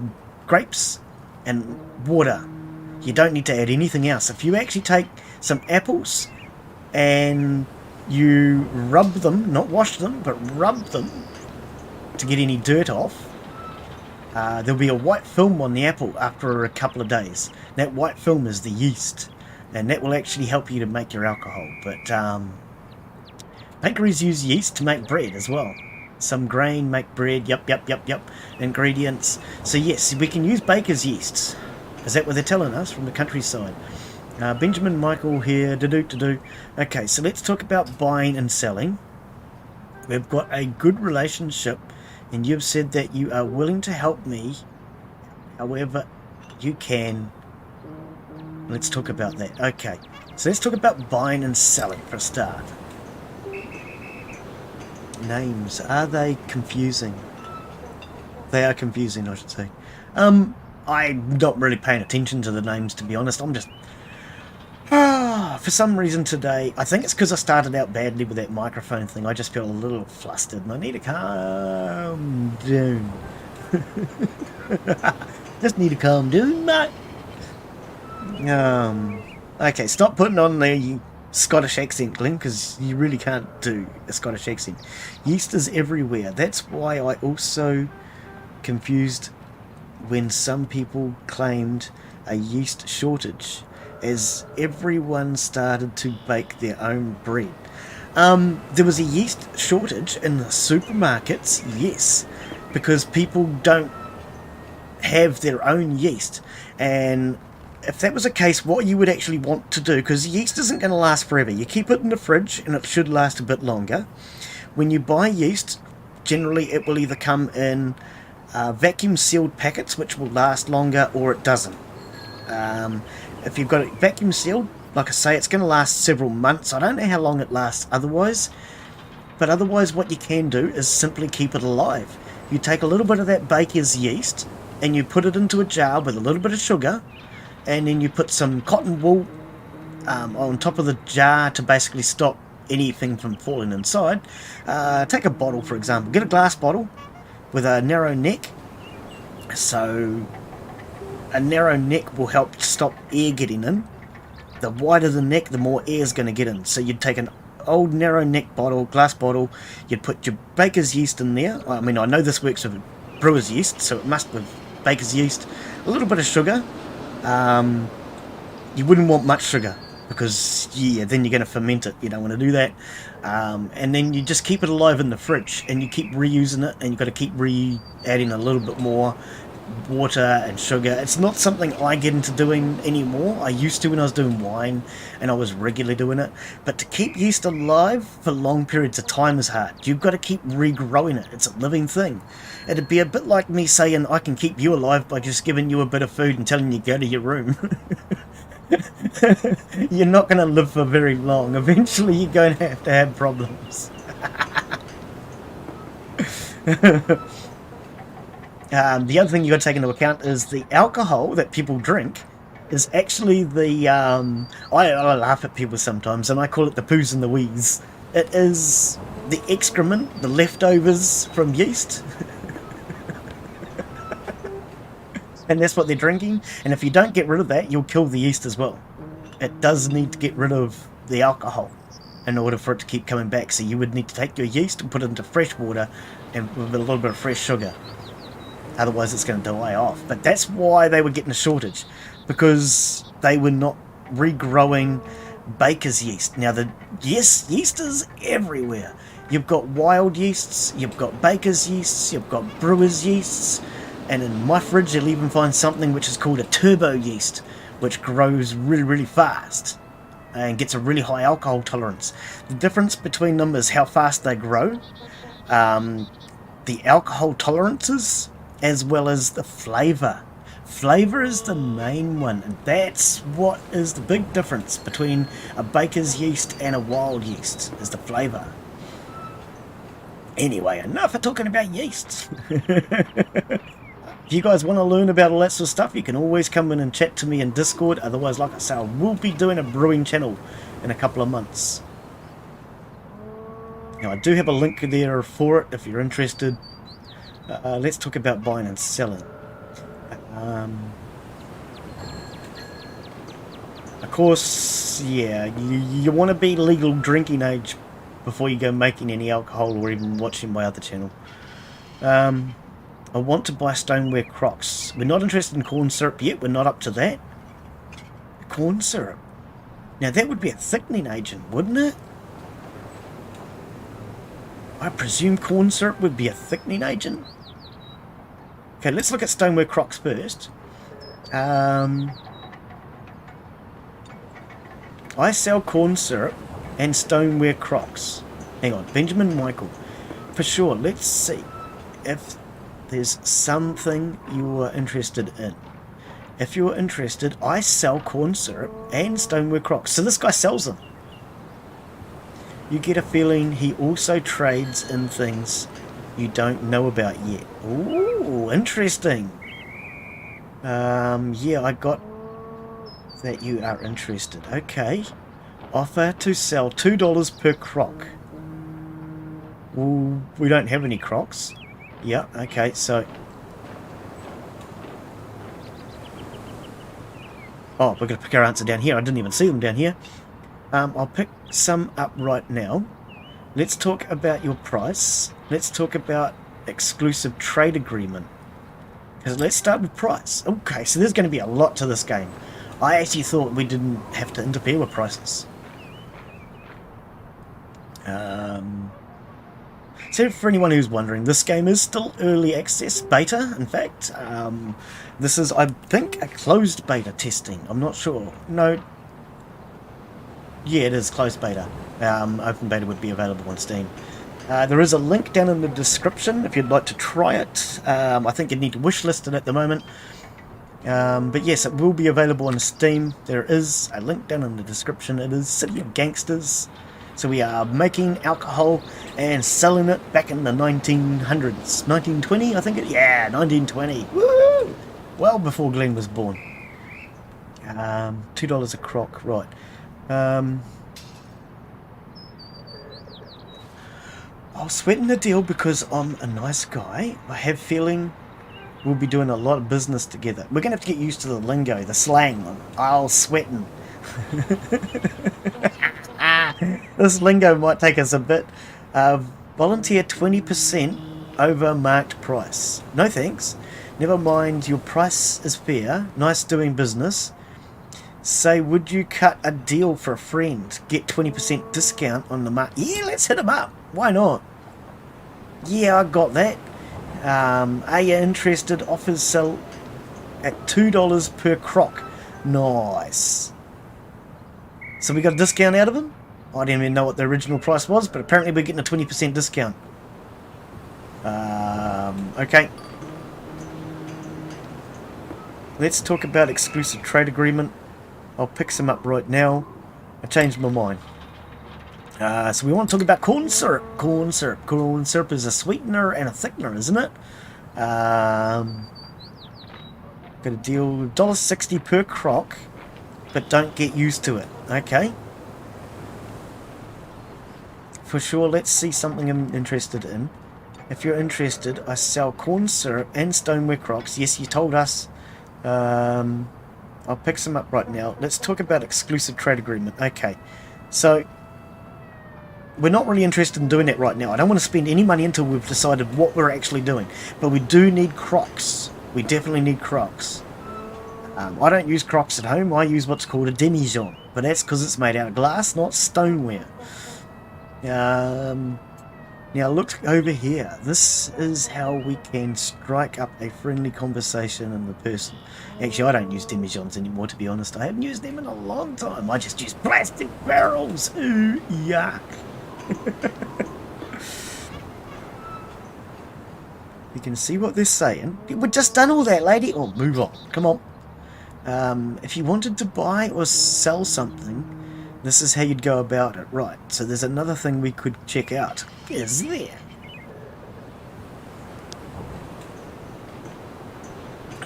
grapes and water. You don't need to add anything else. If you actually take some apples and you rub them, not wash them, but rub them to get any dirt off, there'll be a white film on the apple after a couple of days. That white film is the yeast, and that will actually help you to make your alcohol. But bakeries use yeast to make bread as well. Some grain make bread. Yep. Ingredients. So yes, we can use baker's yeasts. Is that what they're telling us from the countryside? Benjamin, Michael here. Okay, so let's talk about buying and selling. We've got a good relationship, and you've said that you are willing to help me however you can. Let's talk about that. Okay, so let's talk about buying and selling for a start. Names, are they confusing? They are confusing, I should say. I'm not really paying attention to the names, to be honest. I'm just... for some reason today, I think it's because I started out badly with that microphone thing. I just feel a little flustered, and I need to calm down. Just need to calm down, mate. Okay, stop putting on the Scottish accent, Glen, because you really can't do a Scottish accent. Yeast is everywhere. That's why I also confused when some people claimed a yeast shortage, as everyone started to bake their own bread. There was a yeast shortage in the supermarkets, yes, because people don't have their own yeast. And if that was the case, what you would actually want to do, because yeast isn't going to last forever, you keep it in the fridge and it should last a bit longer. When you buy yeast, generally it will either come in vacuum sealed packets, which will last longer, or it doesn't. If you've got it vacuum sealed, like I say, it's going to last several months. I don't know how long it lasts otherwise, but otherwise what you can do is simply keep it alive. You take a little bit of that baker's yeast and you put it into a jar with a little bit of sugar, and then you put some cotton wool on top of the jar to basically stop anything from falling inside. Take a bottle, for example. Get a glass bottle with a narrow neck. So a narrow neck will help stop air getting in. The wider the neck, the more air is going to get in. So you'd take an old narrow neck bottle, glass bottle, you'd put your baker's yeast in there. I mean, I know this works with brewer's yeast, so it must with baker's yeast. A little bit of sugar. You wouldn't want much sugar, because then you're going to ferment it. You don't want to do that. And then you just keep it alive in the fridge, and you keep reusing it, and you've got to keep adding a little bit more. water and sugar. It's not something I get into doing anymore. I used to when I was doing wine, and I was regularly doing it. But to keep yeast alive for long periods of time is hard. You've got to keep regrowing it. It's a living thing. It'd be a bit like me saying I can keep you alive by just giving you a bit of food and telling you to go to your room. You're not going to live for very long. Eventually you're going to have problems. The other thing you've got to take into account is the alcohol that people drink is actually the... I laugh at people sometimes, and I call it the poos and the wees. It is the excrement, the leftovers from yeast. And that's what they're drinking. And if you don't get rid of that, you'll kill the yeast as well. It does need to get rid of the alcohol in order for it to keep coming back. So you would need to take your yeast and put it into fresh water and with a little bit of fresh sugar. Otherwise it's going to die off. But that's why they were getting a shortage, because they were not regrowing baker's yeast. Now yeast is everywhere. You've got wild yeasts, you've got baker's yeasts, you've got brewer's yeasts, and in my fridge you'll even find something which is called a turbo yeast, which grows really, really fast and gets a really high alcohol tolerance. The difference between them is how fast they grow, the alcohol tolerances, as well as the flavour. Flavour is the main one, and that's what is the big difference between a baker's yeast and a wild yeast, is the flavour. Anyway, enough of talking about yeasts. If you guys want to learn about all that sort of stuff, you can always come in and chat to me in Discord. Otherwise, like I say, I will be doing a brewing channel in a couple of months. Now, I do have a link there for it if you're interested. Let's talk about buying and selling. Of course, yeah, you want to be legal drinking age before you go making any alcohol or even watching my other channel. I want to buy stoneware crocks. We're not interested in corn syrup yet. We're not up to that. Corn syrup. Now that would be a thickening agent, wouldn't it? I presume corn syrup would be a thickening agent. Okay, let's look at stoneware crocks first. I sell corn syrup and stoneware crocks. Hang on, Benjamin Michael. For sure, let's see if there's something you're interested in. If you're interested, I sell corn syrup and stoneware crocks. So this guy sells them. You get a feeling he also trades in things you don't know about yet. Ooh, interesting. Yeah, I got that you are interested. Okay. Offer to sell $2 per crock. Ooh, we don't have any crocks. Yeah, okay, so... Oh, we're going to pick our answer down here. I didn't even see them down here. I'll pick some up right now. Let's talk about your price. Let's talk about exclusive trade agreement. Because let's start with price. Okay, so there's going to be a lot to this game. I actually thought we didn't have to interfere with prices. So for anyone who's wondering, this game is still early access, beta, in fact. This is, I think, a closed beta testing. I'm not sure. No. Yeah, it is closed beta. Open beta would be available on Steam. There is a link down in the description if you'd like to try it. I think you'd need to wishlist it at the moment. But yes, it will be available on Steam. There is a link down in the description. It is City of Gangsters. So we are making alcohol and selling it back in the 1900s. 1920, I think it... Yeah, 1920. Woo! Well before Glen was born. $2 a crock, right. I'll sweeten the deal because I'm a nice guy. I have feeling we'll be doing a lot of business together. We're going to have to get used to the lingo, the slang. I'll sweeten. This lingo might take us a bit. Volunteer 20% over marked price. No thanks. Never mind, your price is fair. Nice doing business. Say, would you cut a deal for a friend? Get 20% discount on the mark. Yeah, let's hit him up. Why not? Yeah, I got that. Are you interested? Offers sell at $2 per crock. Nice. So we got a discount out of them? I didn't even know what the original price was, but apparently we're getting a 20% discount. Okay. Let's talk about exclusive trade agreement. I'll pick some up right now. I changed my mind. So we want to talk about corn syrup. Corn syrup. Corn syrup is a sweetener and a thickener, isn't it? Got a deal $1.60 per crock, but don't get used to it. Okay. For sure, let's see something I'm interested in. If you're interested, I sell corn syrup and stoneware crocks. Yes, you told us. I'll pick some up right now. Let's talk about exclusive trade agreement. Okay, so we're not really interested in doing that right now. I don't want to spend any money until we've decided what we're actually doing. But we do need crocks. We definitely need crocks. I don't use crocks at home. I use what's called a demijohn, but that's because it's made out of glass, not stoneware. Now look over here. This is how we can strike up a friendly conversation in the person. Actually, I don't use demijohns anymore, to be honest. I haven't used them in a long time. I just use plastic barrels. Ooh, yuck. You can see what they're saying. We've just done all that, lady. Oh, move on. Come on. If you wanted to buy or sell something, this is how you'd go about it. Right, so there's another thing we could check out. Is there?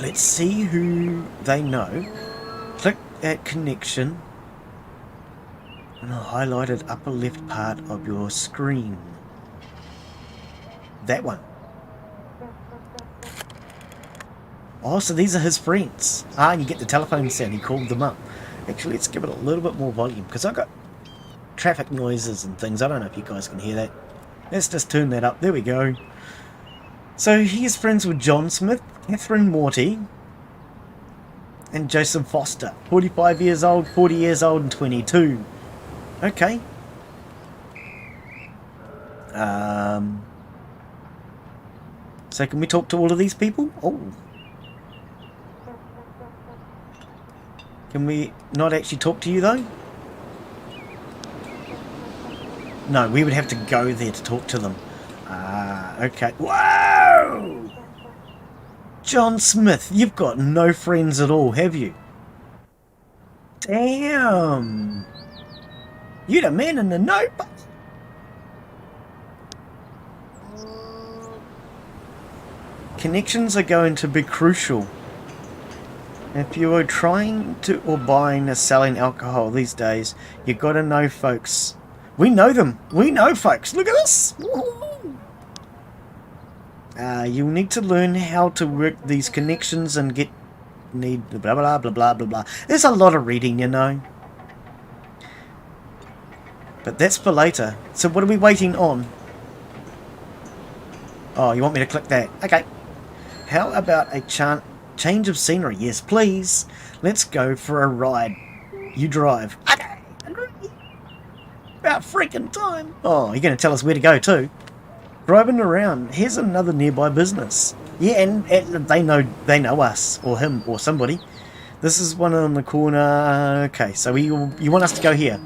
Let's see who they know. Click at connection in the highlighted upper left part of your screen. That one. Oh, so these are his friends. Ah, you get the telephone sound. He called them up. Actually, let's give it a little bit more volume, because I've got traffic noises and things. I don't know if you guys can hear that. Let's just turn that up. There we go. So he is friends with John Smith, Catherine Morty, and Joseph Foster. 45 years old, 40 years old, and 22. Okay. So can we talk to all of these people? Oh. Can we not actually talk to you, though? No, we would have to go there to talk to them. Okay. Whoa! John Smith, you've got no friends at all, have you? Damn! You're the man in the notebook. Connections are going to be crucial. If you are trying to or buying or selling alcohol these days, you got to know folks. We know them. We know folks. Look at this. You'll need to learn how to work these connections and need blah blah blah blah blah blah. There's a lot of reading, you know. But that's for later. So what are we waiting on? Oh, you want me to click that? Okay. How about a change of scenery? Yes, please. Let's go for a ride. You drive. Okay. About freaking time. Oh, you're going to tell us where to go too. Driving around. Here's another nearby business. Yeah, and they know us or him or somebody. This is one on the corner. Okay, so you want us to go here?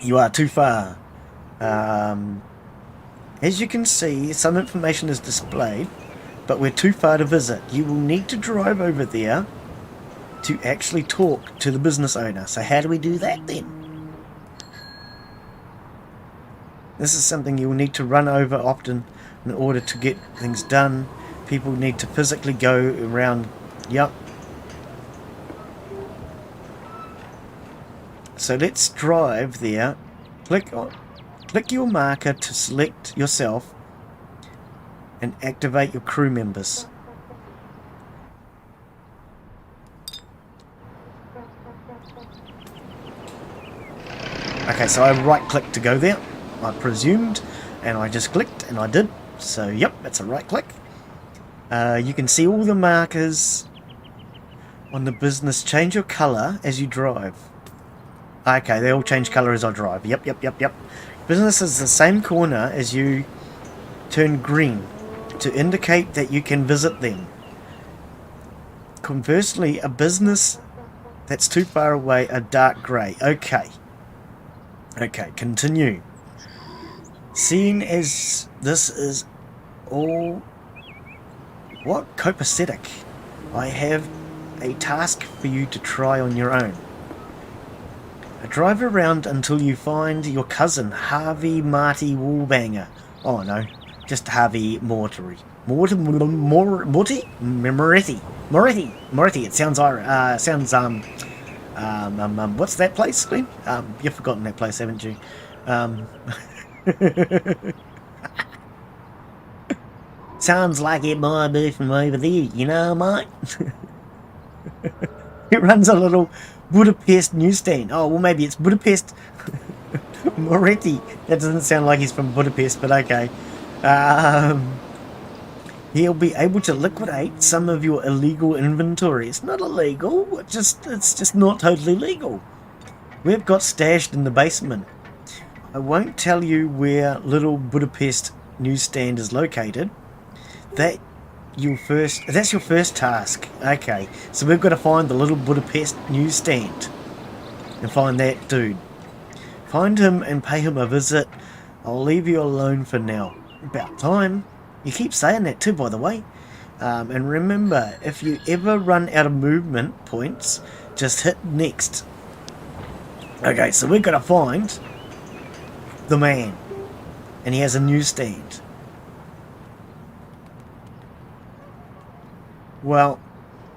You are too far. As you can see, some information is displayed, but we're too far to visit. You will need to drive over there to actually talk to the business owner. So how do we do that then? This is something you will need to run over often in order to get things done. People need to physically go around. Yep. So let's drive there. Click your marker to select yourself and activate your crew members. Okay, so I right click to go there, I presumed, and I just clicked and I did. So yep, that's a right click. You can see all the markers on the business change your colour as you drive. Okay, they all change colour as I drive. Yep. Business is the same corner as you turn green to indicate that you can visit them. Conversely, a business that's too far away are dark grey. Okay. Okay, continue. Seeing as this is all... What? Copacetic. I have a task for you to try on your own. Drive around until you find your cousin, Harvey Marty Wallbanger. Oh no, just Harvey Moretti. Moretti? Moretti. It sounds what's that place, Glen? You've forgotten that place, haven't you? Sounds like it might be from over there, you know, mate? It runs a little Budapest newsstand. Oh, well, maybe it's Budapest. Moretti. That doesn't sound like he's from Budapest, but okay. He'll be able to liquidate some of your illegal inventory. It's not illegal, it's just not totally legal. We've got stashed in the basement. I won't tell you where Little Budapest newsstand is located. That's your first task. Okay, so we've got to find the Little Budapest newsstand and find that dude. Find him and pay him a visit. I'll leave you alone for now. About time. You keep saying that too, by the way. And remember, if you ever run out of movement points, just hit next. Okay, so we've got to find the man, and he has a newsstand. Well,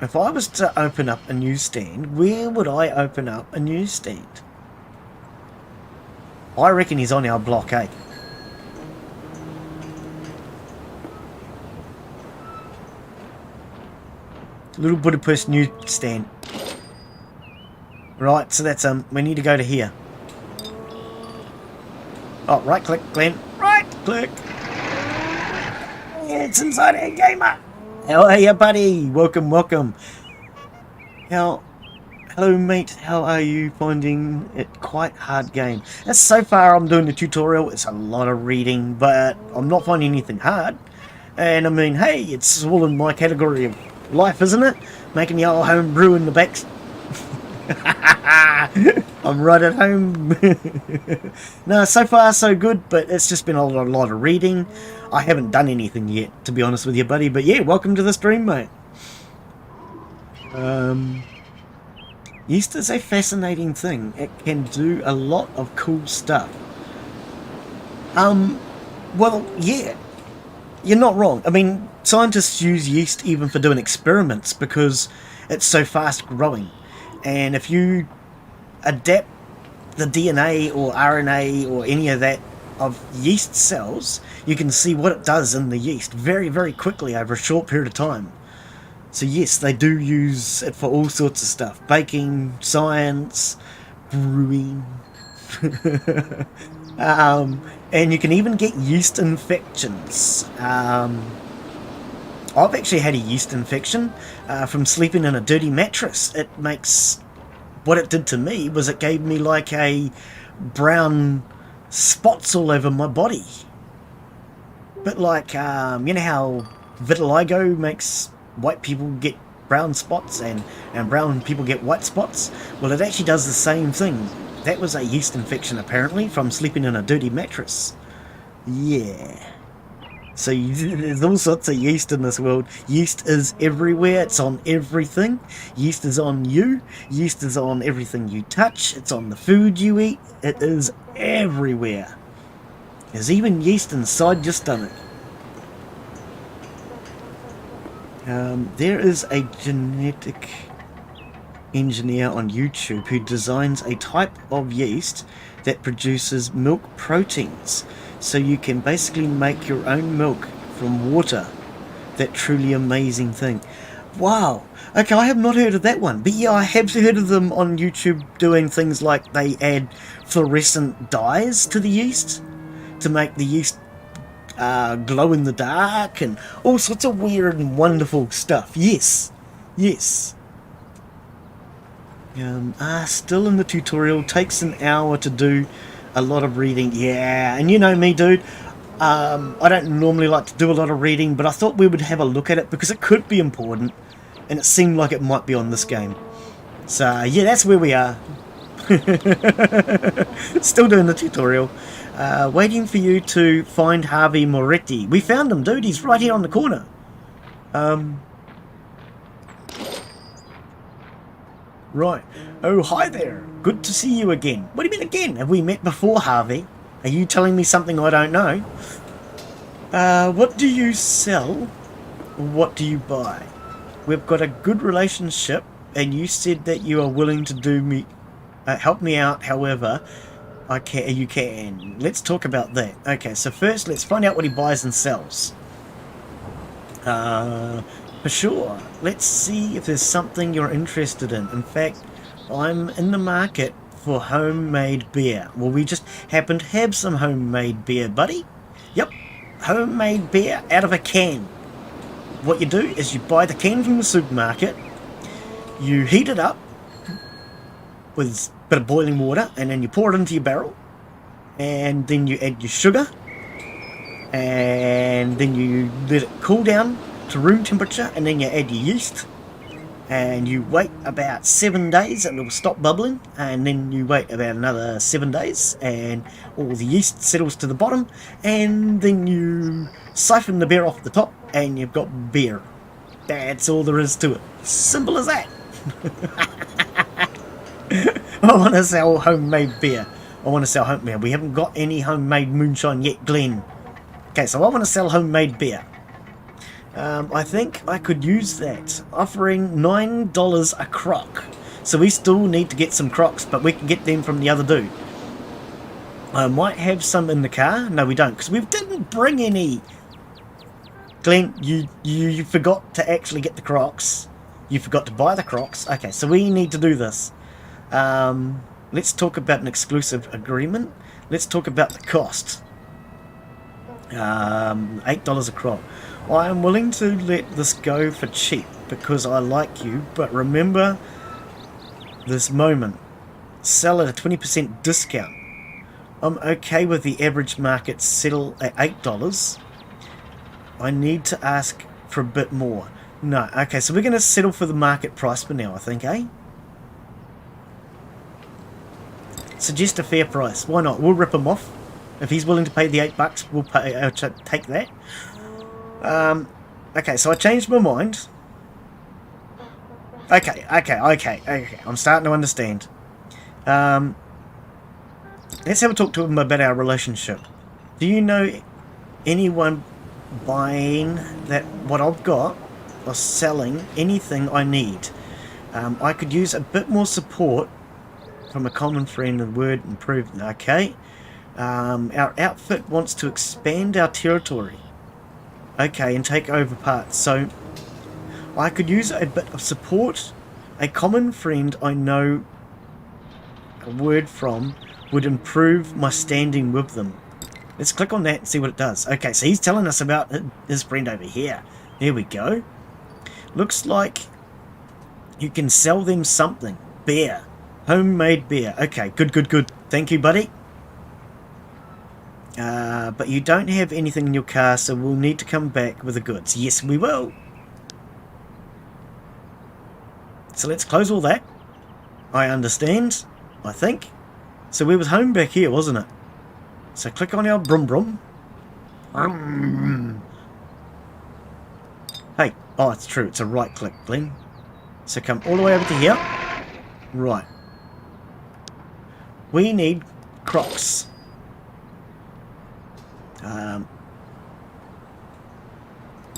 if I was to open up a newsstand, where would I open up a newsstand? I reckon he's on our block 8. Little Budapest newsstand. Right, so that's we need to go to here. Oh, right click, Glen. Right click. It's inside our gamer. How are you, buddy? Welcome, welcome. Hello, mate. How are you finding it? Quite hard game. As so far, I'm doing the tutorial. It's a lot of reading, but I'm not finding anything hard. And I mean, hey, it's all in my category of life, isn't it? Making the old home brew in the back. I'm right at home. No, so far so good, but it's just been a lot of reading. I haven't done anything yet, to be honest with you, buddy. But yeah, welcome to the stream, mate. Yeast is a fascinating thing. It can do a lot of cool stuff. Well, yeah. You're not wrong. I mean, scientists use yeast even for doing experiments because it's so fast growing. And if you adapt the DNA or RNA or any of that of yeast cells, you can see what it does in the yeast very, very quickly over a short period of time. So yes, they do use it for all sorts of stuff. Baking, science, brewing. And you can even get yeast infections. I've actually had a yeast infection from sleeping in a dirty mattress. What it did to me was it gave me like a brown spots all over my body. But like, you know how vitiligo makes white people get brown spots and brown people get white spots? Well, it actually does the same thing. That was a yeast infection, apparently, from sleeping in a dirty mattress. Yeah. So there's all sorts of yeast in this world. Yeast is everywhere. It's on everything. Yeast is on you. Yeast is on everything you touch. It's on the food you eat. It is everywhere. There's even yeast inside your stomach. There is a genetic engineer on YouTube who designs a type of yeast that produces milk proteins, so you can basically make your own milk from water. That truly amazing thing. Wow. Okay, I have not heard of that one, but yeah, I have heard of them on YouTube doing things like they add fluorescent dyes to the yeast to make the yeast glow in the dark and all sorts of weird and wonderful stuff. Yes. Still in the tutorial. Takes an hour to do a lot of reading. Yeah, and you know me, dude. I don't normally like to do a lot of reading, but I thought we would have a look at it because it could be important, and it seemed like it might be on this game. So yeah, that's where we are. Still doing the tutorial. Waiting for you to find Harvey Moretti. We found him, dude. He's right here on the corner. Right. Oh, hi there. Good to see you again. What do you mean again? Have we met before, Harvey? Are you telling me something I don't know? What do you sell? What do you buy? We've got a good relationship, and you said that you are willing to do me, help me out. However, you can. Let's talk about that. Okay, so first, let's find out what he buys and sells. For sure. Let's see if there's something you're interested in. In fact, I'm in the market for homemade beer. Well, we just happen to have some homemade beer, buddy. Yep, homemade beer out of a can. What you do is you buy the can from the supermarket, you heat it up with a bit of boiling water, and then you pour it into your barrel, and then you add your sugar, and then you let it cool down to room temperature, and then you add your yeast, and you wait about 7 days and it will stop bubbling, and then you wait about another 7 days and all the yeast settles to the bottom, and then you siphon the beer off the top and you've got beer. That's all there is to it. Simple as that. I want to sell homemade beer. I want to sell homemade. We haven't got any homemade moonshine yet, Glen. Okay, so I want to sell homemade beer. I think I could use that. Offering $9 a crock. So we still need to get some crocks, but we can get them from the other dude. I might have some in the car. No, we don't, because we didn't bring any. Glen, you forgot to actually get the crocks. You forgot to buy the crocks. Okay, so we need to do this. Let's talk about an exclusive agreement. Let's talk about the cost. $8 a crock. I am willing to let this go for cheap because I like you, but remember this moment. Sell at a 20% discount. I'm okay with the average market settle at $8. I need to ask for a bit more. No, okay, so we're going to settle for the market price for now, I think, eh? Suggest a fair price. Why not? We'll rip him off. If he's willing to pay the $8, we'll take that. Okay, so I changed my mind. Okay. I'm starting to understand. Let's have a talk to him about our relationship. Do you know anyone buying what I've got or selling anything I need? I could use a bit more support from a common friend and word improved. Okay. Our outfit wants to expand our territory. Okay, and take over parts. So I could use a bit of support. A common friend I know a word from would improve my standing with them. Let's click on that and see what it does. Okay, so he's telling us about his friend over here. There we go. Looks like you can sell them something. Beer. Homemade beer. Okay, good. Thank you, buddy. But you don't have anything in your car, so we'll need to come back with the goods. Yes, we will. So let's close all that. I understand, I think. So we was home back here, wasn't it? So click on our brum. Hey, oh, it's true. It's a right click, Glen. So come all the way over to here. Right. We need Crocs.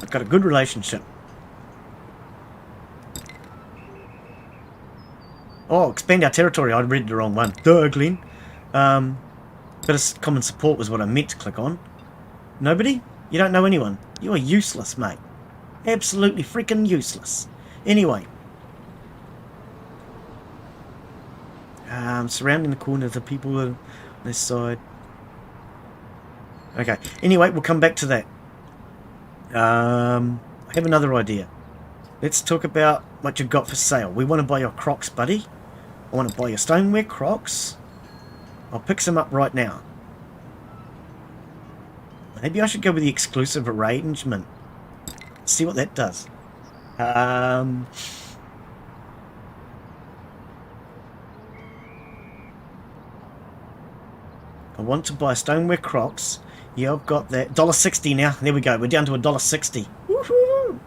I've got a good relationship. Oh, expand our territory. I read the wrong one. Duh, Glen. Bit of common support was what I meant to click on. Nobody? You don't know anyone. You are useless, mate. Absolutely freaking useless. Anyway. Surrounding the corner, the people on this side. Okay. Anyway, we'll come back to that. I have another idea. Let's talk about what you've got for sale. We want to buy your Crocs, buddy. I want to buy your stoneware Crocs. I'll pick some up right now. Maybe I should go with the exclusive arrangement. See what that does. I want to buy stoneware Crocs. Yeah, I've got that. $1.60 now. There we go. We're down to $1.60. Woohoo!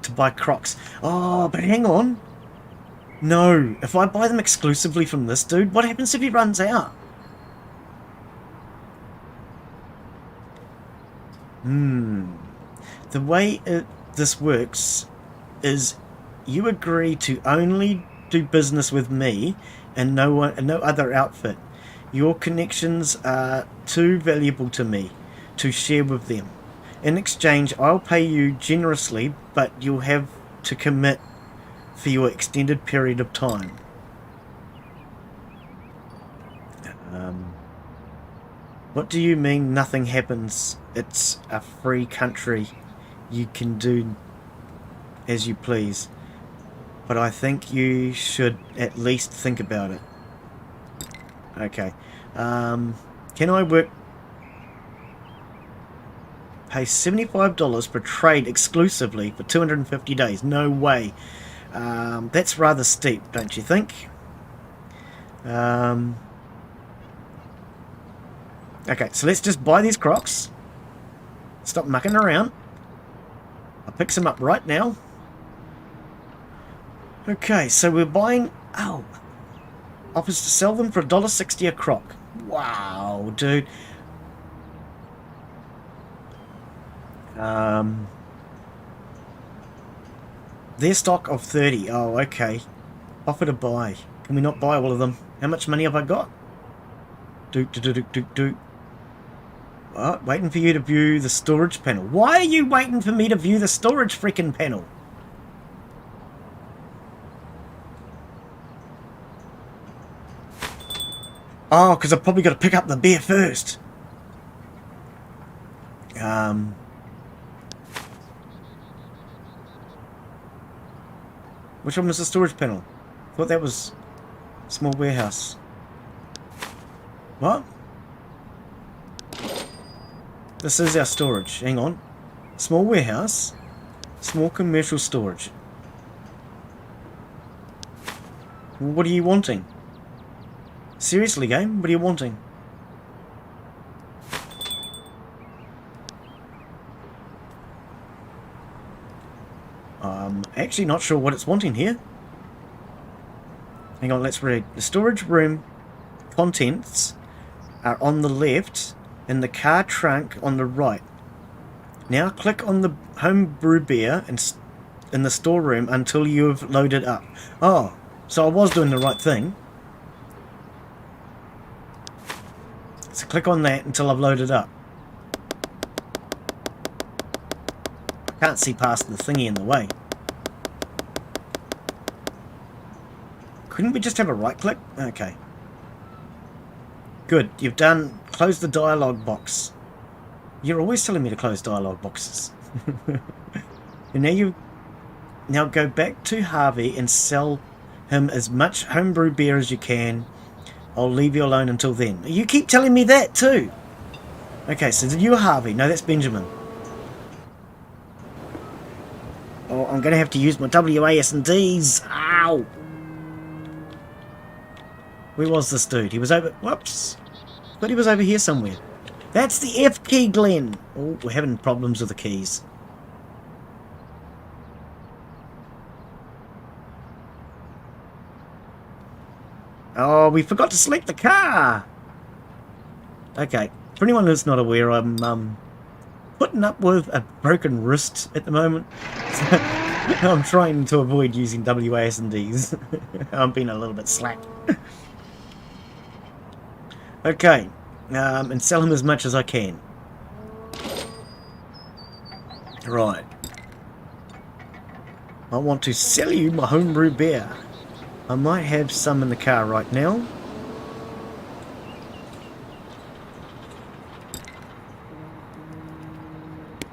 To buy Crocs. Oh, but hang on. No. If I buy them exclusively from this dude, what happens if he runs out? The way this works is you agree to only do business with me and no other outfit. Your connections are too valuable to me to share with them. In exchange, I'll pay you generously, but you'll have to commit for your extended period of time. What do you mean nothing happens? It's a free country. You can do as you please. But I think you should at least think about it. Okay. Can I pay $75 per trade exclusively for 250 days? No way. That's rather steep, don't you think? Okay, so let's just buy these Crocs. Stop mucking around. I'll pick some up right now. Okay, so we're buying... Oh. Offers to sell them for $1.60 a Croc. Wow, dude. Their stock of 30. Oh, okay. Offer to buy. Can we not buy all of them? How much money have I got? What? Waiting for you to view the storage panel. Why are you waiting for me to view the storage freaking panel? Oh, because I've probably got to pick up the beer first. Which one was the storage panel? Thought that was small warehouse. What? This is our storage. Hang on. Small warehouse. Small commercial storage. What are you wanting? Seriously, game? What are you wanting? I'm actually not sure what it's wanting here. Hang on, let's read. The storage room contents are on the left and the car trunk on the right. Now click on the home brew beer in the storeroom until you've loaded up. Oh, so I was doing the right thing. So click on that until I've loaded up. I can't see past the thingy in the way. Couldn't we just have a right click? Okay. Good, you've done. Close the dialogue box. You're always telling me to close dialogue boxes. And now go back to Harvey and sell him as much homebrew beer as you can. I'll leave you alone until then. You keep telling me that too. Okay, so you're Harvey. No, that's Benjamin. Oh, I'm going to have to use my WAS&Ds. Ow! Where was this dude? He was over... Whoops. But he was over here somewhere. That's the F key, Glen. Oh, we're having problems with the keys. Oh, we forgot to select the car. Okay. For anyone who's not aware, I'm putting up with a broken wrist at the moment. So I'm trying to avoid using WAS&Ds. I'm being a little bit slack. Okay, and sell him as much as I can. Right. I want to sell you my homebrew beer. I might have some in the car right now.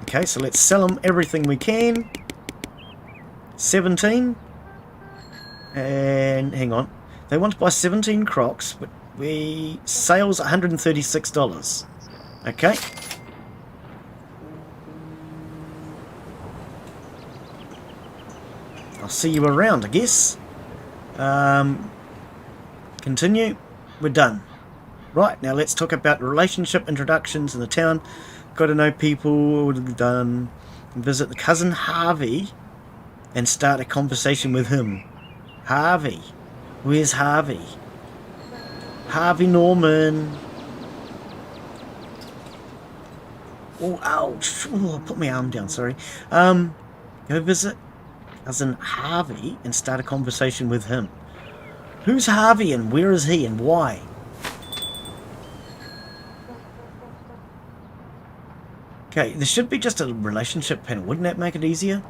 Okay, so let's sell them everything we can. 17. And hang on. They want to buy 17 Crocs, but We sales $136. Okay. I'll see you around, I guess. Continue. We're done. Right, now let's talk about relationship introductions in the town. Got to know people. Done. Visit the cousin Harvey and start a conversation with him. Harvey. Where's Harvey? Harvey Norman. Oh, ouch. Oh, put my arm down, sorry. Go visit cousin Harvey and start a conversation with him. Who's Harvey and where is he and why? Okay, there should be just a relationship panel. Wouldn't that make it easier?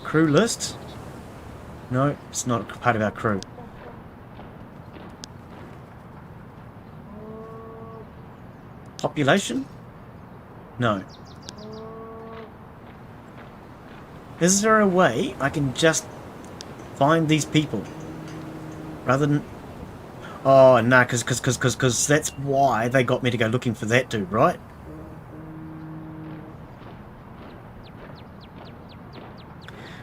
Crew list? No, it's not part of our crew. Population? No. Is there a way I can just find these people? Rather than... Oh, no, because that's why they got me to go looking for that dude, right?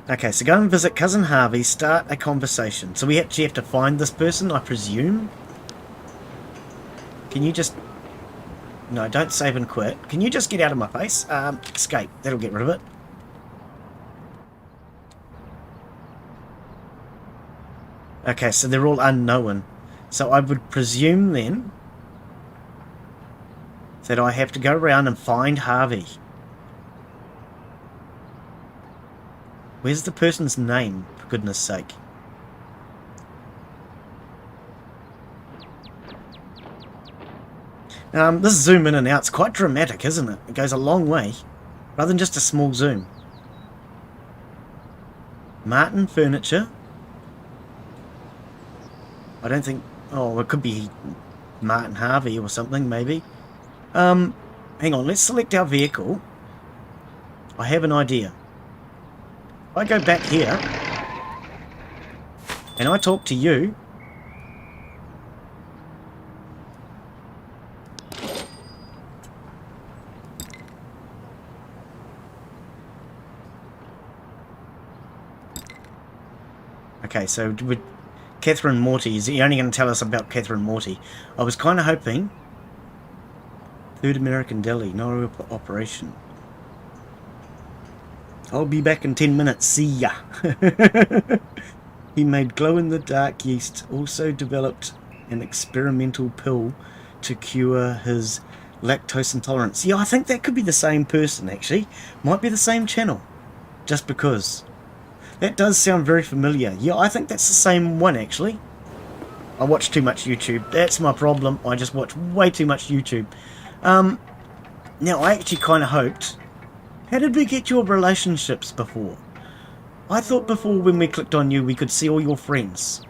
Okay, so go and visit Cousin Harvey, start a conversation. So we actually have to find this person, I presume? Can you just... No, don't save and quit. Can you just get out of my face? Escape. That'll get rid of it. Okay, so they're all unknown. So I would presume then that I have to go around and find Harvey. Where's the person's name, for goodness sake? This zoom in and out's quite dramatic, isn't it? It goes a long way, rather than just a small zoom. Martin Furniture. I don't think... Oh, it could be Martin Harvey or something, maybe. Hang on, let's select our vehicle. I have an idea. If I go back here, and I talk to you... Okay, so with Catherine Morty, is he only going to tell us about Catherine Morty? I was kind of hoping... Third American Deli, no operation. I'll be back in 10 minutes, see ya! He made glow-in-the-dark yeast, also developed an experimental pill to cure his lactose intolerance. Yeah, I think that could be the same person, actually. Might be the same channel. Just because... That does sound very familiar. Yeah, I think that's the same one, actually. I watch too much YouTube. That's my problem. I just watch way too much YouTube. Now, I actually kind of hoped... How did we get your relationships before? I thought before when we clicked on you, we could see all your friends.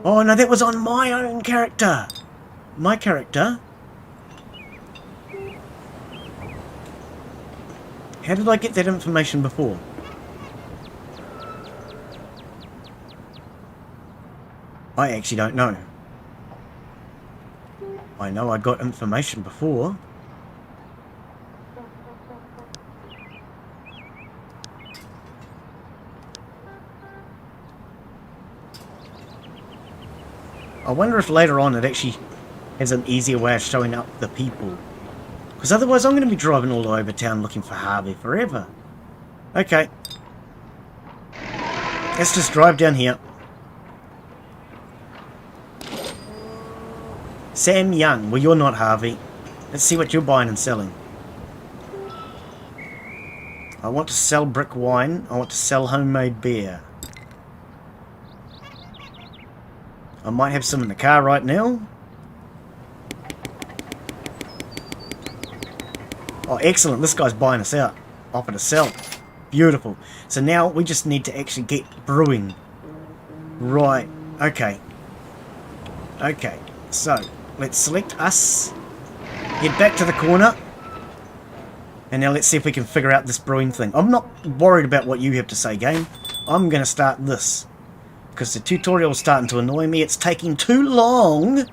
Oh, no, that was on my own character. My character. How did I get that information before? I actually don't know. I know I got information before. I wonder if later on it actually has an easier way of showing up the people. Because otherwise I'm going to be driving all over town looking for Harvey forever. Okay. Let's just drive down here. Sam Young. Well, you're not Harvey. Let's see what you're buying and selling. I want to sell brick wine. I want to sell homemade beer. I might have some in the car right now. Oh, excellent. This guy's buying us out. Offer to sell. Beautiful. So now we just need to actually get brewing. Right. Okay. Okay. So, let's select us. Head back to the corner. And now let's see if we can figure out this brewing thing. I'm not worried about what you have to say, game. I'm going to start this. Because the tutorial's starting to annoy me. It's taking too long.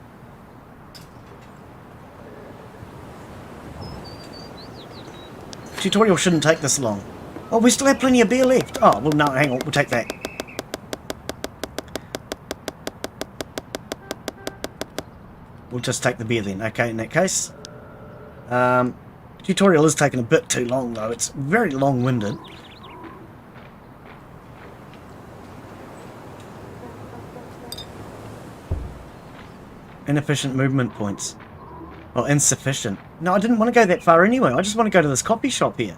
Tutorial shouldn't take this long. Oh, we still have plenty of beer left. Oh, well, no, hang on. We'll take that. We'll just take the beer then. Okay, in that case. Tutorial is taking a bit too long, though. It's very long-winded. Inefficient movement points. Well, insufficient. No, I didn't want to go that far anyway. I just want to go to this coffee shop here.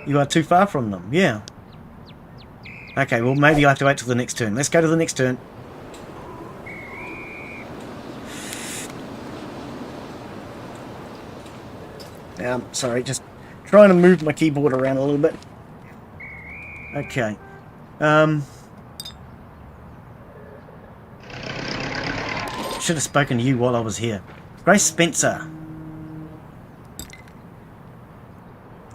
You are too far from them, yeah. Okay, well, maybe I have to wait till the next turn. Let's go to the next turn. Sorry, just trying to move my keyboard around a little bit. Okay. Should have spoken to you while I was here. Grace Spencer.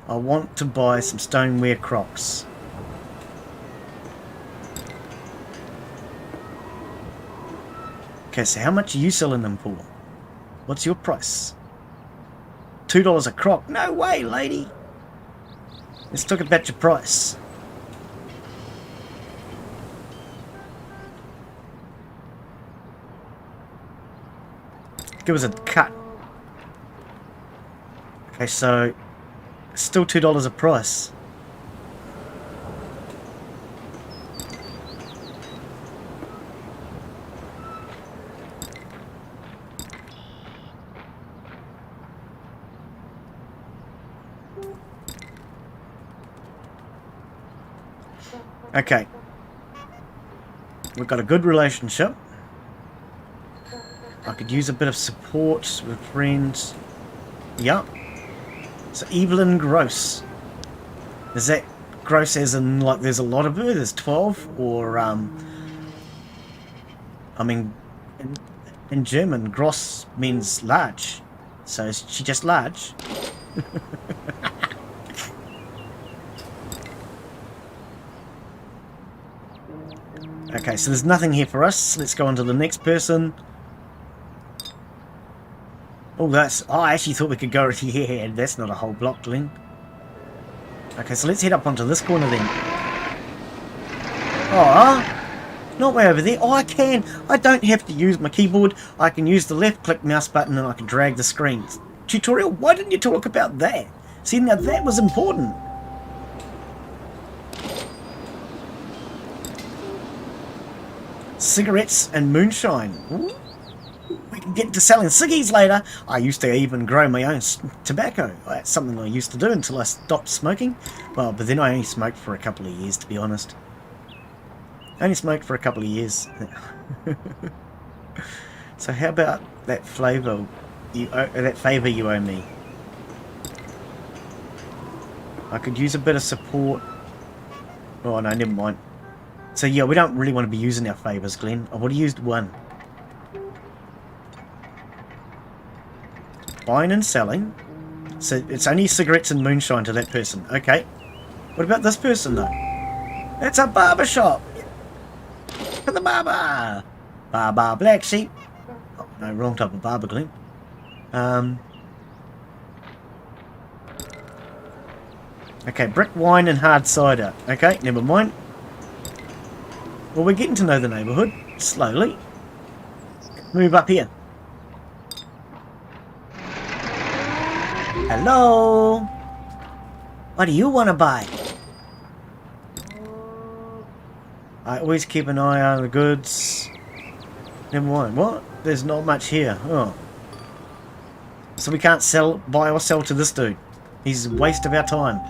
I want to buy some stoneware Crocs. Okay, so how much are you selling them for? What's your price? $2 a crock? No way, lady. Let's talk about your price. Give us a cut. Okay, so still $2 a price. Okay. We've got a good relationship. I could use a bit of support with friends. Yup. So Evelyn Gross. Is that gross as in like there's a lot of her? There's 12? Or I mean in German gross means large. So is she just large? Okay, so there's nothing here for us. Let's go on to the next person. Oh, I actually thought we could go... Yeah, that's not a whole block, Glen. Okay, so let's head up onto this corner then. Oh, not way over there. Oh, I can. I don't have to use my keyboard. I can use the left-click mouse button and I can drag the screen. Tutorial, why didn't you talk about that? See, now that was important. Cigarettes and moonshine. Ooh. We can get to selling ciggies later. I used to even grow my own tobacco. That's something I used to do until I stopped smoking. Well, but then I only smoked for a couple of years, to be honest. Only smoked for a couple of years. So how about that flavor you owe me? I could use a bit of support. Oh no, never mind. So yeah, we don't really want to be using our favours, Glen. I would have used one. Buying and selling. So it's only cigarettes and moonshine to that person. Okay. What about this person though? It's a barber shop. For the barber. Barber, black sheep. Oh, no, wrong type of barber, Glen. Okay, brick wine and hard cider. Okay, never mind. Well, we're getting to know the neighbourhood, slowly. Move up here. Hello? What do you want to buy? I always keep an eye on the goods. Never mind. What? There's not much here. Oh. So we can't buy or sell to this dude. He's a waste of our time.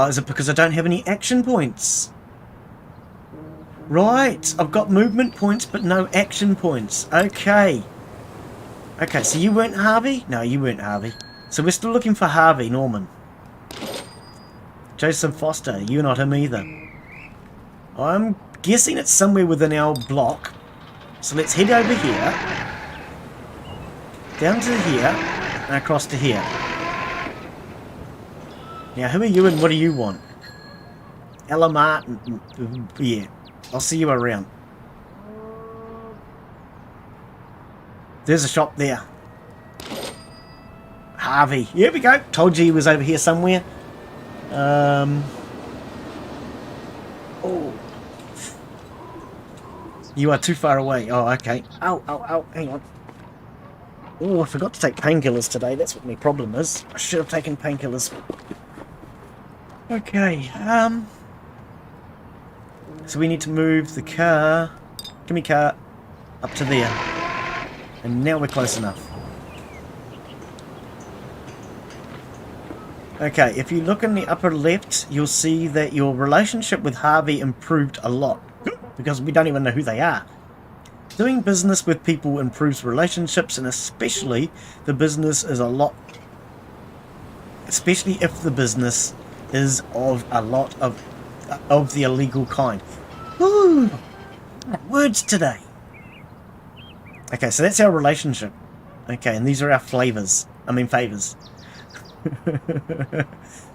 Is it because I don't have any action points? Right, I've got movement points but no action points. Okay. Okay, so you weren't Harvey? No, you weren't Harvey. So we're still looking for Harvey Norman. Jason Foster, you're not him either. I'm guessing it's somewhere within our block. So let's head over here. Down to here. And across to here. Now, who are you and what do you want? Elamart. Yeah. I'll see you around. There's a shop there. Harvey. Here we go. Told you he was over here somewhere. Oh. You are too far away. Oh, okay. Ow, ow, ow. Hang on. Oh, I forgot to take painkillers today. That's what my problem is. I should have taken painkillers. Okay. So we need to move the car. Give me car. Up to there. And now we're close enough. Okay, if you look in the upper left, you'll see that your relationship with Harvey improved a lot. Because we don't even know who they are. Doing business with people improves relationships, and especially the business is a lot... Especially if the business is of a lot of the illegal kind. Ooh, words today. Okay, so that's our relationship. Okay, and these are our favours.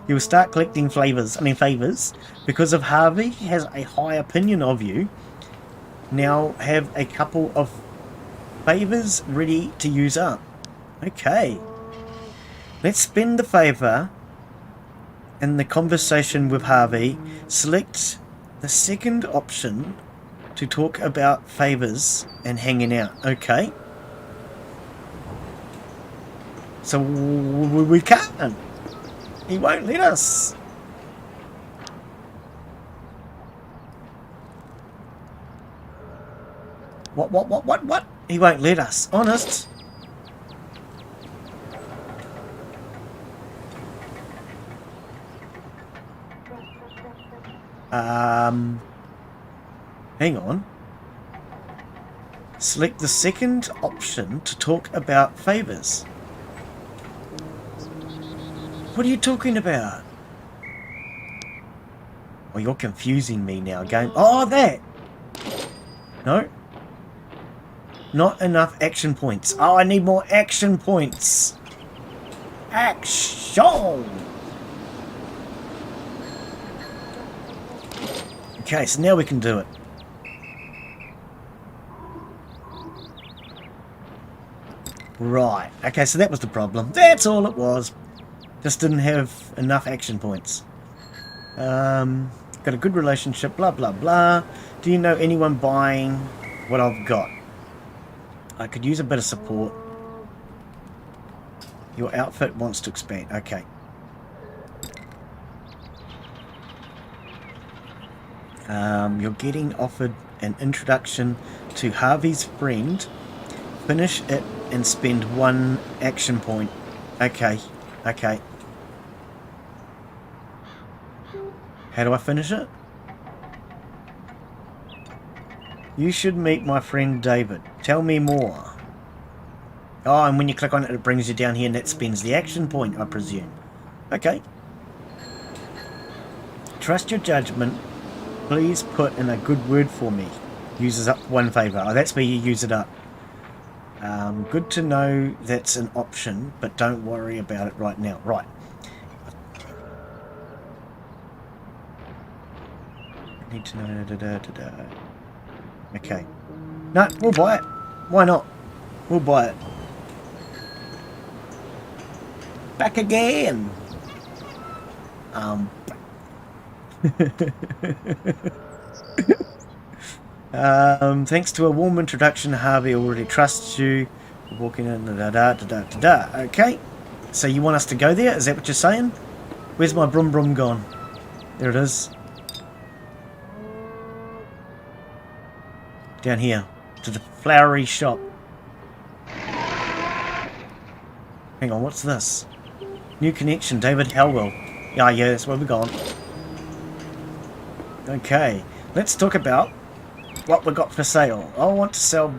You will start collecting favours because of Harvey has a high opinion of you. Now have a couple of favours ready to use up. Okay, let's spend the favour in the conversation with Harvey. Select the second option to talk about favours and hanging out. Okay, so we can't. He won't let us. What? He won't let us. Honest. Hang on. Select the second option to talk about favours. What are you talking about? Oh, you're confusing me now, game. Oh, that! No. Not enough action points. Oh, I need more action points. Action! Okay, so now we can do it. Right. Okay, so that was the problem. That's all it was. Just didn't have enough action points. Got a good relationship, blah, blah, blah. Do you know anyone buying what I've got? I could use a bit of support. Your outfit wants to expand. Okay. You're getting offered an introduction to Harvey's friend. Finish it and spend 1 action point. Okay. Okay. How do I finish it? You should meet my friend David. Tell me more. Oh, and when you click on it, it brings you down here and that spends the action point, I presume. Okay. Trust your judgment. Please put in a good word for me. Uses up 1 favour. Oh, that's where you use it up. Good to know that's an option, but don't worry about it right now. Right. Need to know. Okay. No, we'll buy it. Why not? We'll buy it. Back again. Thanks to a warm introduction, Harvey already trusts you. Walking in, Okay. So you want us to go there? Is that what you're saying? Where's my broom broom gone? There it is. Down here. To the flowery shop. Hang on, what's this? New connection, David Halwell. Yeah, that's where we're going. Okay, let's talk about what we got for sale. I want to sell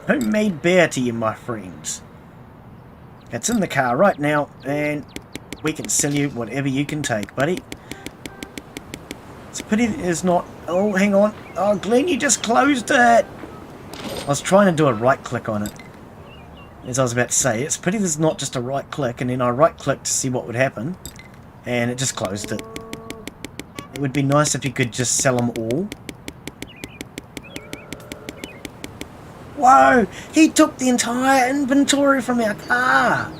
homemade beer to you, my friends. It's in the car right now, and we can sell you whatever you can take, buddy. It's a pity there's not... Oh, hang on. Oh, Glen, you just closed it. I was trying to do a right click on it. As I was about to say, it's a pity there's not just a right click, and then I right clicked to see what would happen, and it just closed it. It would be nice if you could just sell them all. Whoa! He took the entire inventory from our car!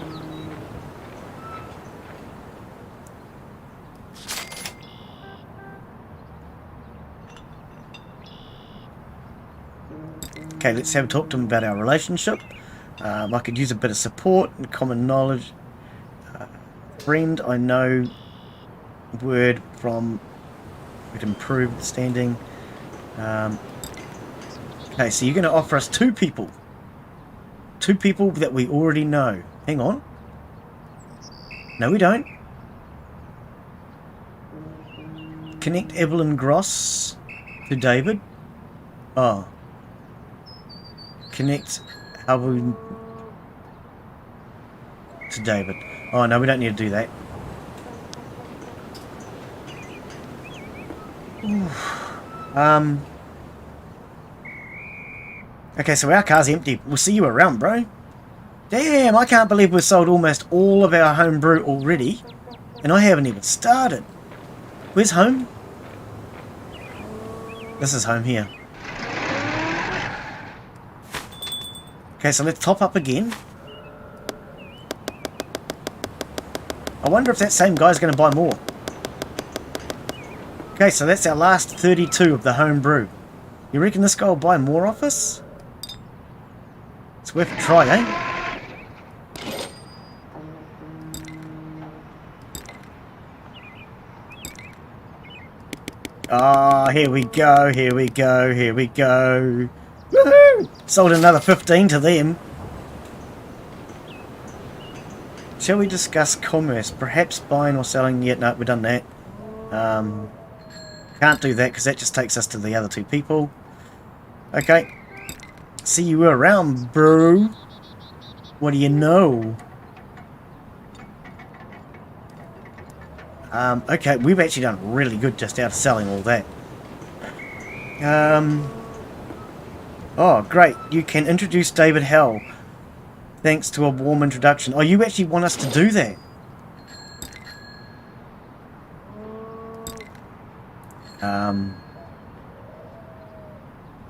Okay, let's have a talk to him about our relationship. I could use a bit of support and common knowledge. Friend, I know word from... would improve the standing. Okay, so you're going to offer us 2 people. 2 people that we already know. Hang on. No, we don't. Connect Evelyn Gross to David. Oh. Connect Alvin to David. Oh, no, we don't need to do that. Okay, so our car's empty. We'll see you around, bro. Damn, I can't believe we've sold almost all of our home brew already. And I haven't even started. Where's home? This is home here. Okay, so let's top up again. I wonder if that same guy's going to buy more. Okay, so that's our last 32 of the home brew. You reckon this guy will buy more off us? It's worth a try, eh? Ah, here we go, here we go, here we go. Woohoo! Sold another 15 to them. Shall we discuss commerce? Perhaps buying or selling? Yet, no, we've done that. Can't do that because that just takes us to the other 2 people. Okay. See you around, bro. What do you know? Okay, we've actually done really good just out of selling all that. Oh, great. You can introduce David Hell. Thanks to a warm introduction. Oh, you actually want us to do that?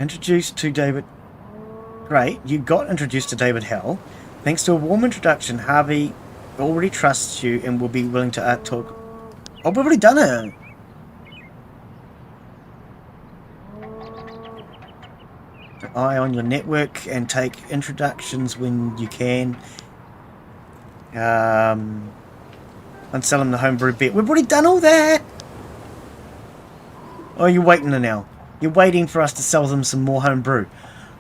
Introduced to David... Great, you got introduced to David Hell. Thanks to a warm introduction, Harvey already trusts you and will be willing to talk... Oh, we've already done it! Eye on your network and take introductions when you can. And sell them the homebrew beer. We've already done all that! Oh, you're waiting now. You're waiting for us to sell them some more homebrew.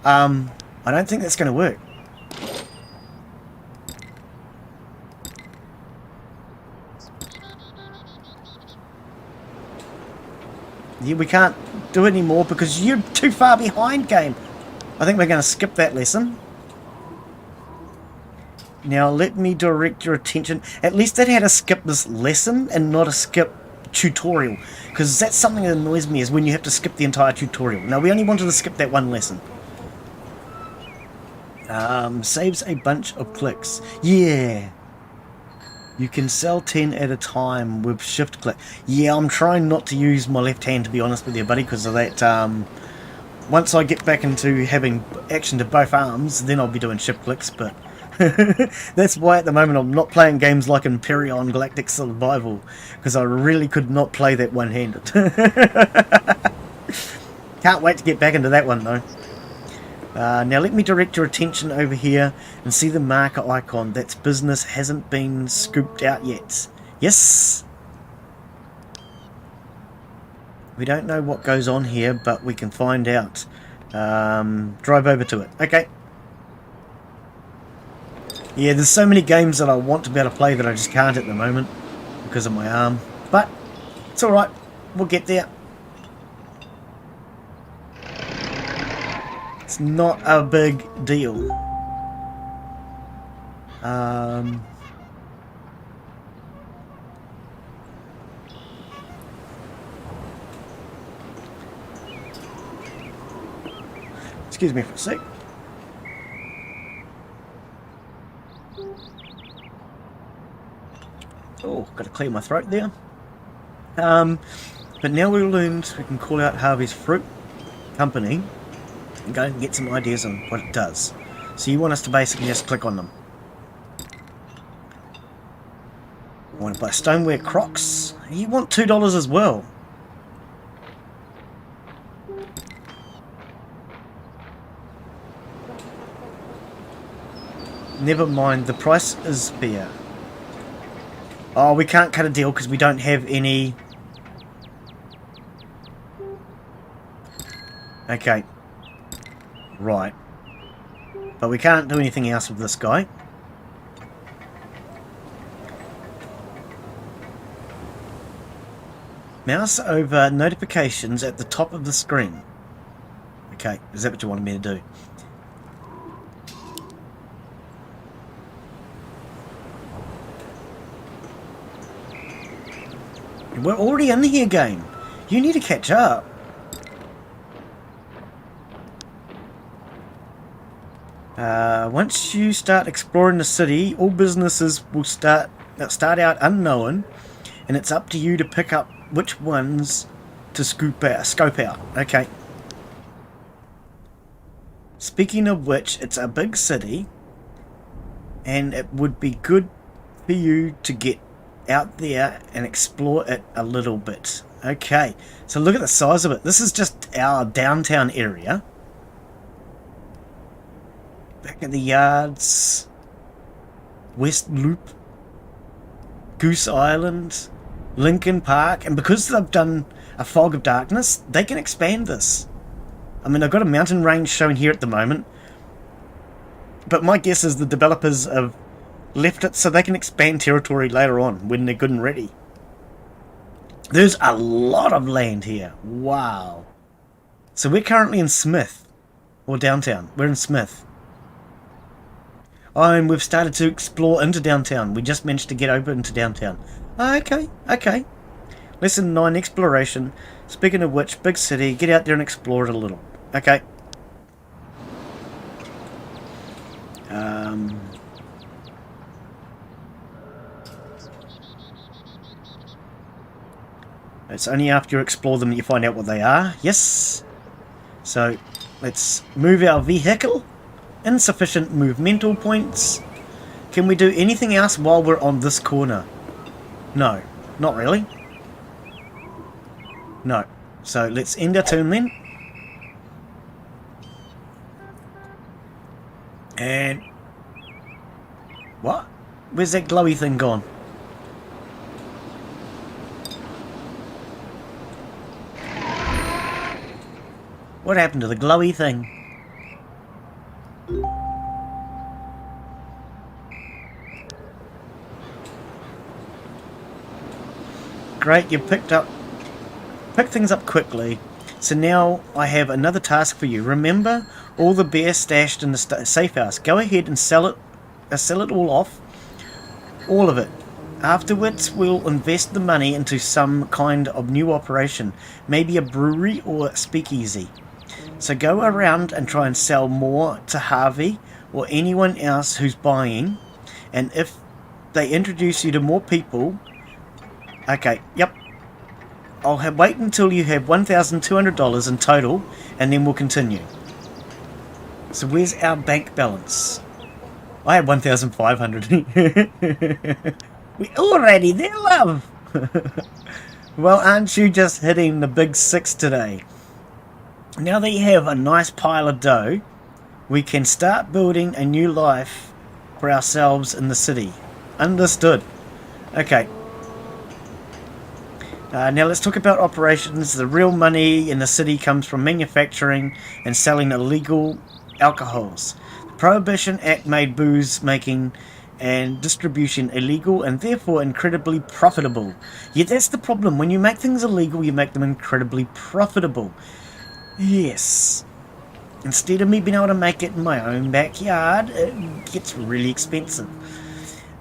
I don't think that's going to work. Yeah, we can't do it anymore because you're too far behind, game. I think we're going to skip that lesson. Now, let me direct your attention. At least they had to skip this lesson and not a skip tutorial. Because that's something that annoys me, is when you have to skip the entire tutorial. Now, we only wanted to skip that one lesson. Saves a bunch of clicks. Yeah. You can sell 10 at a time with shift click. Yeah, I'm trying not to use my left hand, to be honest with you, buddy, because of that. Once I get back into having action to both arms, then I'll be doing shift clicks, but that's why at the moment I'm not playing games like Imperion Galactic Survival, because I really could not play that one-handed. Can't wait to get back into that one, though. Now let me direct your attention over here and see the marker icon. That's business hasn't been scooped out yet. Yes! We don't know what goes on here, but we can find out. Drive over to it. Okay. Yeah, there's so many games that I want to be able to play that I just can't at the moment because of my arm. But it's alright. We'll get there. It's not a big deal. Excuse me for a sec. Oh, got to clear my throat there. But now we learned we can call out Harvey's Fruit Company and go and get some ideas on what it does. So you want us to basically just click on them. I want to buy stoneware Crocs. You want $2 as well. Never mind, the price is fair. Oh, we can't cut a deal because we don't have any... Okay. Right. But we can't do anything else with this guy. Mouse over notifications at the top of the screen. Okay, is that what you wanted me to do? We're already in here, game. You need to catch up. Once you start exploring the city, all businesses will start out unknown, and it's up to you to pick up which ones to scope out. Okay. Speaking of which, it's a big city, and it would be good for you to get out there and explore it a little bit. Okay, so look at the size of it. This is just our downtown area. Back at the yards, West Loop, Goose Island, Lincoln Park, and because they've done a fog of darkness, they can expand this. I mean, I've got a mountain range shown here at the moment, but my guess is the developers have left it so they can expand territory later on when they're good and ready. There's a lot of land here. Wow. So we're currently in Smith, or downtown. We're in Smith. Oh, and we've started to explore into downtown. We just managed to get over into downtown. Okay, okay. Lesson 9, exploration. Speaking of which, big city, get out there and explore it a little. Okay. It's only after you explore them that you find out what they are. Yes. So, let's move our vehicle. Insufficient movemental points. Can we do anything else while we're on this corner? No, not really. No. So let's end our turn then. And... what? Where's that glowy thing gone? What happened to the glowy thing? Great, you picked things up quickly. So now I have another task for you. Remember all the beer stashed in the safe house. Go ahead and sell it all off. All of it. Afterwards, we'll invest the money into some kind of new operation. Maybe a brewery or a speakeasy. So go around and try and sell more to Harvey or anyone else who's buying. And if they introduce you to more people... okay, yep. I'll wait until you have $1,200 in total, and then we'll continue. So where's our bank balance? I have 1,500. We already there, love. Well, aren't you just hitting the big 6 today? Now that you have a nice pile of dough, we can start building a new life for ourselves in the city. Understood. Okay. Now let's talk about operations. The real money in the city comes from manufacturing and selling illegal alcohols. The Prohibition Act made booze making and distribution illegal and therefore incredibly profitable. Yet that's the problem. When you make things illegal, you make them incredibly profitable. Yes. Instead of me being able to make it in my own backyard, it gets really expensive.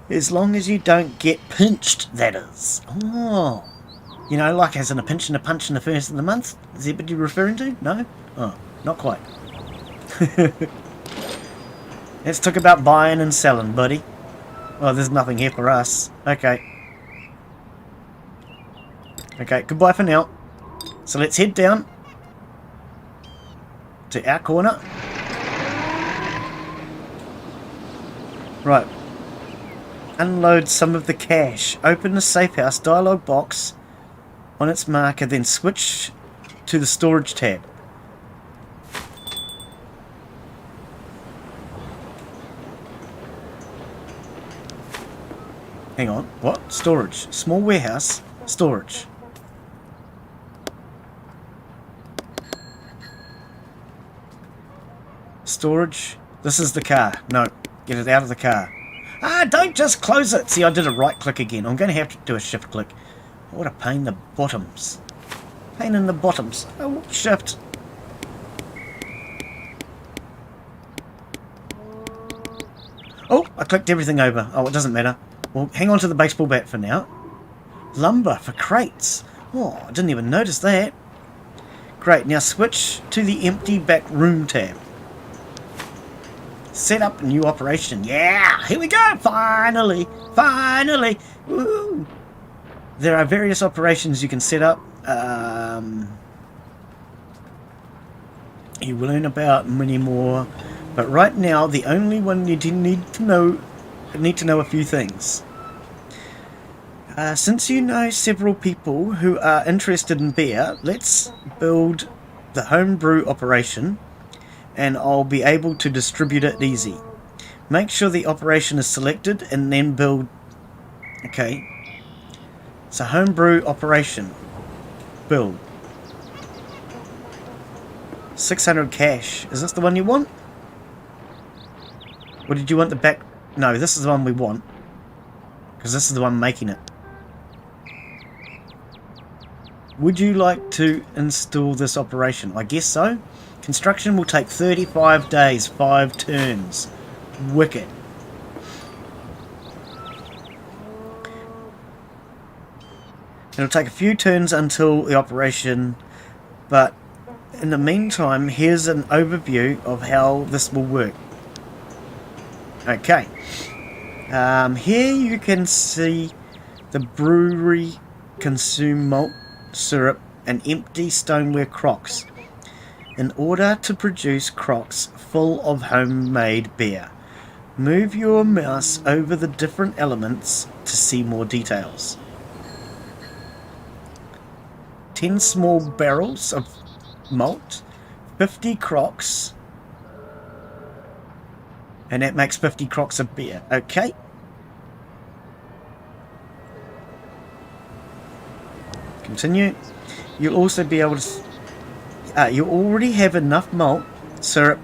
As long as you don't get pinched, that is. Oh. You know, like as in a pinch and a punch in the first of the month? Is that what you're referring to? No? Oh, not quite. Let's talk about buying and selling, buddy. Oh, there's nothing here for us. Okay. Okay, goodbye for now. So let's head down to our corner. Right. Unload some of the cash. Open the safe house dialog box on its marker, then switch to the storage tab. Hang on. What? Storage. Small warehouse. Storage. Storage. This is the car. No. Get it out of the car. Ah, don't just close it. See, I did a right click again. I'm going to have to do a shift click. What a pain in the bottoms. Pain in the bottoms. Oh, shift. Oh, I clicked everything over. Oh, it doesn't matter. Well, hang on to the baseball bat for now. Lumber for crates. Oh, I didn't even notice that. Great, now switch to the empty back room tab. Set up a new operation. Yeah, here we go. Finally. Finally. Woo. There are various operations you can set up. You will learn about many more. But right now, the only one you need to know a few things. Since you know several people who are interested in beer, let's build the homebrew operation, and I'll be able to distribute it easy. Make sure the operation is selected and then build. Okay. So homebrew operation. Build. 600 cash. Is this the one you want? Or did you want the back? No, this is the one we want. Because this is the one making it. Would you like to install this operation? I guess so. Construction will take 35 days, 5 turns. Wicked. It'll take a few turns until the operation, but in the meantime, here's an overview of how this will work. Okay. Here you can see the brewery consume malt, syrup, and empty stoneware crocks in order to produce crocks full of homemade beer. Move your mouse over the different elements to see more details. 10 small barrels of malt, 50 crocks, and that makes 50 crocks of beer. Okay. Continue. You'll also be able to... you already have enough malt, syrup,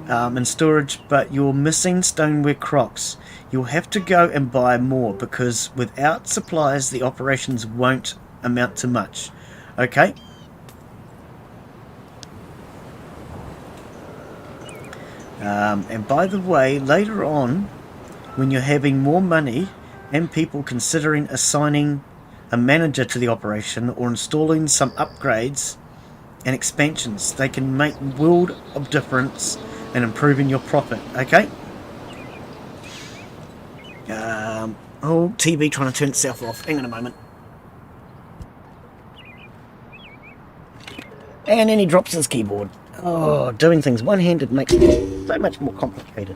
in storage, but you're missing stoneware crocks. You'll have to go and buy more, because without supplies the operations won't amount to much. Okay. And by the way, later on, when you're having more money and people considering assigning a manager to the operation or installing some upgrades and expansions, they can make world of difference in improving your profit. Okay. Oh, TV trying to turn itself off. Hang on a moment. And then he drops his keyboard. Oh, doing things one-handed makes it so much more complicated.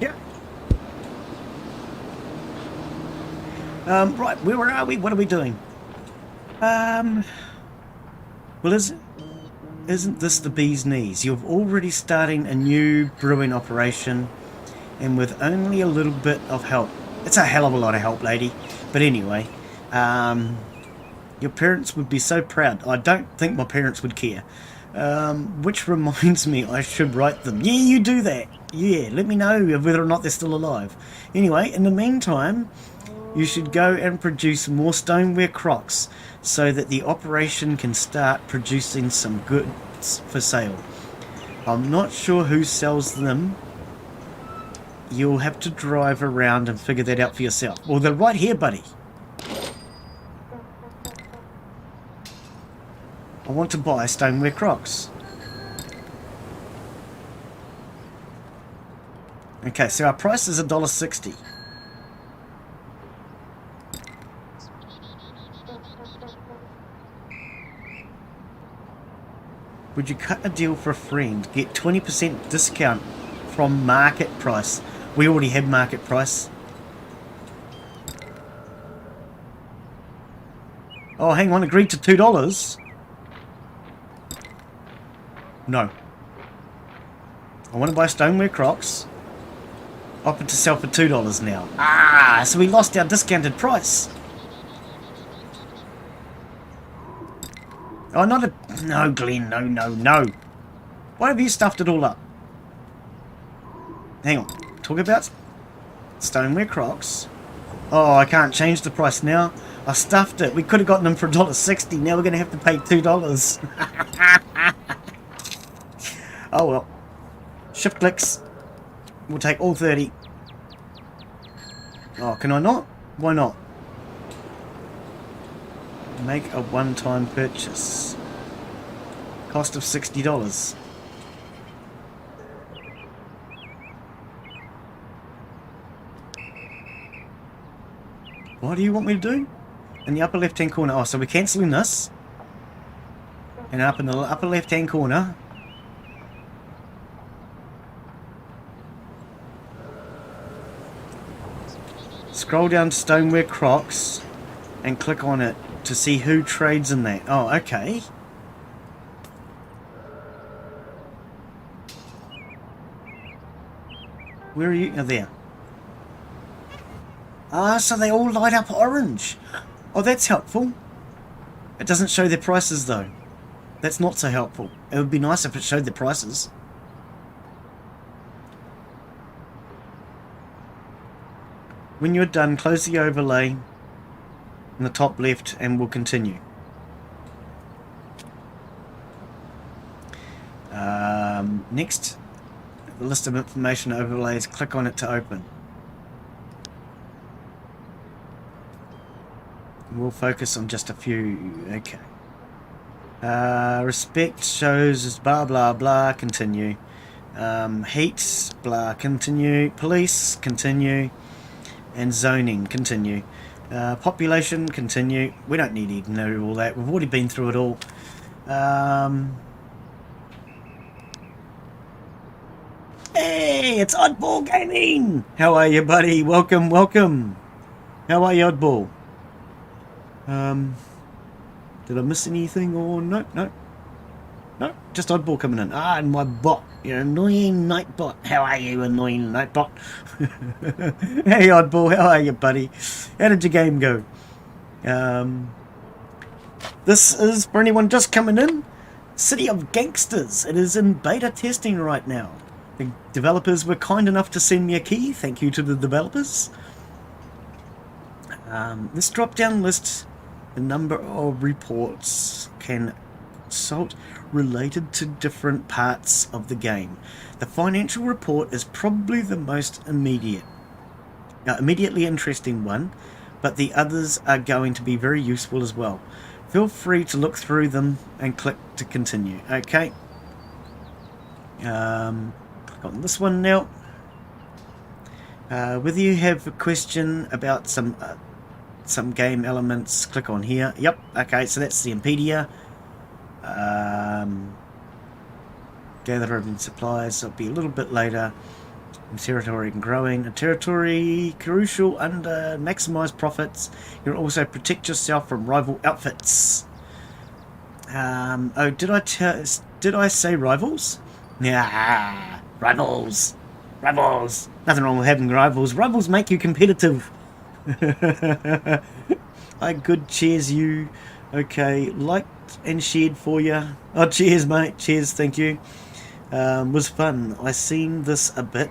Yeah. Right, where are we? What are we doing? Well, isn't this the bee's knees? You're already starting a new brewing operation, and with only a little bit of help. It's a hell of a lot of help, lady. But anyway, your parents would be so proud. I don't think my parents would care. Which reminds me, I should write them. Yeah, you do that. Yeah, let me know whether or not they're still alive. Anyway, in the meantime, you should go and produce more stoneware crocks so that the operation can start producing some goods for sale. I'm not sure who sells them. You'll have to drive around and figure that out for yourself. Well, they're right here, buddy. I want to buy stoneware crocks. Okay, so our price is $1.60. Would you cut a deal for a friend? Get 20% discount from market price. We already have market price. Oh, hang on. Agreed to $2. No. I want to buy stoneware Crocs. Offered to sell for $2 now. Ah, so we lost our discounted price. Oh, not a... No, Glen. No, no, no. Why have you stuffed it all up? Hang on. Talk about stoneware Crocs. Oh, I can't change the price now. I stuffed it. We could have gotten them for $1.60. Now we're going to have to pay $2. Oh, well. Shift clicks. We'll take all 30. Oh, can I not? Why not? Make a one-time purchase. Cost of $60. What do you want me to do? In the upper left-hand corner. Oh, so we're cancelling this. And up in the upper left-hand corner. Scroll down to Stoneware Crocs and click on it to see who trades in that. Oh, okay. Where are you? Oh, there. Ah, so they all light up orange. Oh, that's helpful. It doesn't show their prices, though. That's not so helpful. It would be nice if it showed their prices. When you're done, close the overlay in the top left and we'll continue. Next, the list of information overlays, click on it to open. We'll focus on just a few. Okay. Respect shows blah blah blah, continue. Heat, blah, continue. Police, continue. And zoning, continue. Population, continue. We don't need to know all that. We've already been through it all. Hey, it's Oddball Gaming! How are you, buddy? Welcome, welcome. How are you, Oddball? Did I miss anything or no? No. No, just Oddball coming in. Ah, and my bot. Your annoying Nightbot. How are you, annoying Nightbot? Hey, Oddball. How are you, buddy? How did your game go? This is, for anyone just coming in, City of Gangsters. It is in beta testing right now. The developers were kind enough to send me a key. Thank you to the developers. This drop-down lists the number of reports can consult related to different parts of the game. The financial report is probably the most immediately interesting one, but the others are going to be very useful as well. Feel free to look through them and click to continue. Okay. Click on this one now. Whether you have a question about some game elements, click on here. Yep. Okay, so that's the Impedia. Gather urban supplies. It'll be a little bit later. Territory and growing. A territory crucial under maximize profits. You can also protect yourself from rival outfits. Oh, did I say rivals? Yeah, rivals. Rivals. Nothing wrong with having rivals. Rivals make you competitive. I good cheers you. Okay, liked and shared for you. Oh, cheers, mate. Cheers, thank you. Was fun. I seen this a bit.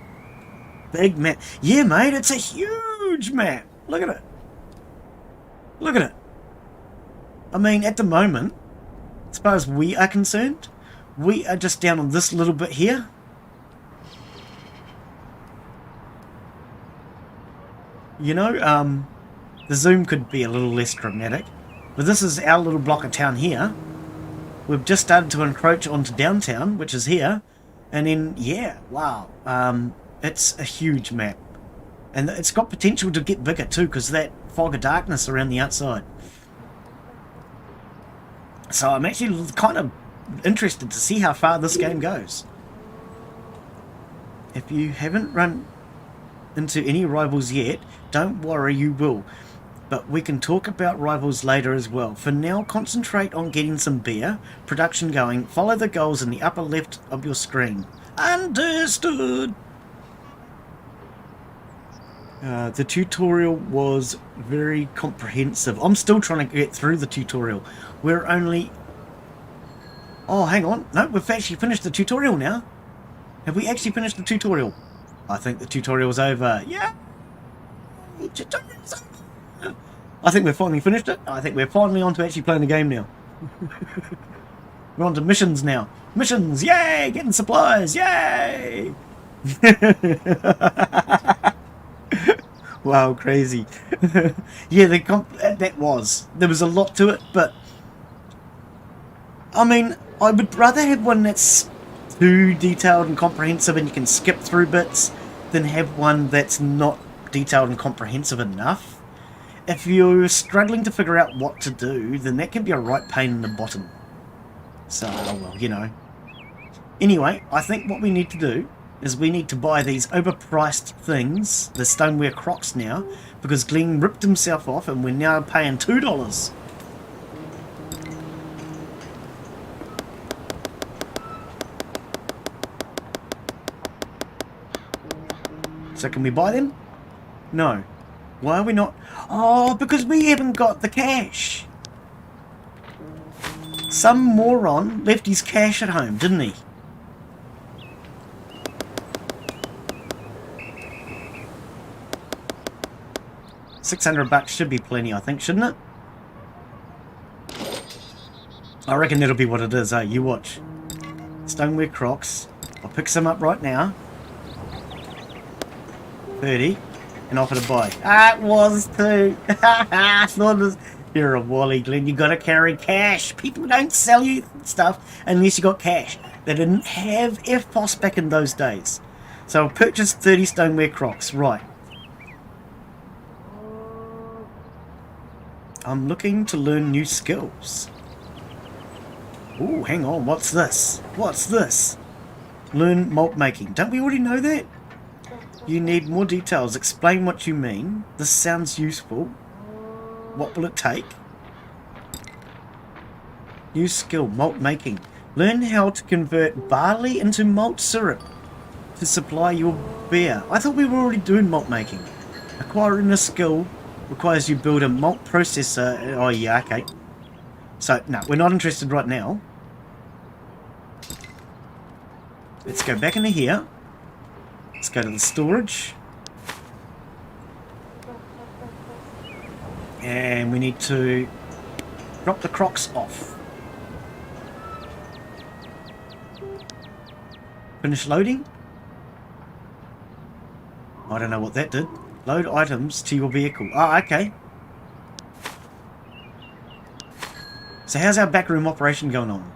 Big map. Yeah, mate, it's a huge map. Look at it. Look at it. I mean, at the moment, as far as we are concerned, we are just down on this little bit here. You know, the zoom could be a little less dramatic, but this is our little block of town here. We've just started to encroach onto downtown, which is here, and then, yeah, wow. It's a huge map. And it's got potential to get bigger too, because of that fog of darkness around the outside. So I'm actually kind of interested to see how far this game goes. If you haven't run into any rivals yet, don't worry, you will. But we can talk about rivals later as well. For now, concentrate on getting some beer, production going. Follow the goals in the upper left of your screen. Understood! The tutorial was very comprehensive. I'm still trying to get through the tutorial. We're only... Oh, hang on. No, we've actually finished the tutorial now. Have we actually finished the tutorial? I think the tutorial's over. Yeah! Tutorial's over. I think we've finally finished it. I think we're finally on to actually playing the game now. We're on to missions now. Missions! Yay! Getting supplies! Yay! Wow, crazy. Yeah, there was a lot to it, but I mean, I would rather have one that's too detailed and comprehensive and you can skip through bits than have one that's not detailed and comprehensive enough. If you're struggling to figure out what to do, then that can be a right pain in the bottom. So, well, you know. Anyway, I think what we need to do is we need to buy these overpriced things, the stoneware crocs now, because Glen ripped himself off and we're now paying $2. So can we buy them? No. Why are we not? Oh, because we haven't got the cash. Some moron left his cash at home, didn't he? $600 should be plenty, I think, shouldn't it? I reckon that'll be what it is, eh? You watch. Stoneware crocs. I'll pick some up right now. 30. And offer to buy. It was too. You're a wally, Glen. You gotta carry cash. People don't sell you stuff unless you got cash. They didn't have FPOS back in those days. So I purchased 30 stoneware crocs. Right. I'm looking to learn new skills. Ooh, hang on. What's this? What's this? Learn malt making. Don't we already know that? You need more details. Explain what you mean. This sounds useful. What will it take? New skill, malt making. Learn how to convert barley into malt syrup to supply your beer. I thought we were already doing malt making. Acquiring a skill requires you build a malt processor. Oh yeah, okay. So, no, we're not interested right now. Let's go back into here. Let's go to the storage. And we need to drop the crocs off. Finish loading. I don't know what that did. Load items to your vehicle. Oh, okay. So how's our backroom operation going on?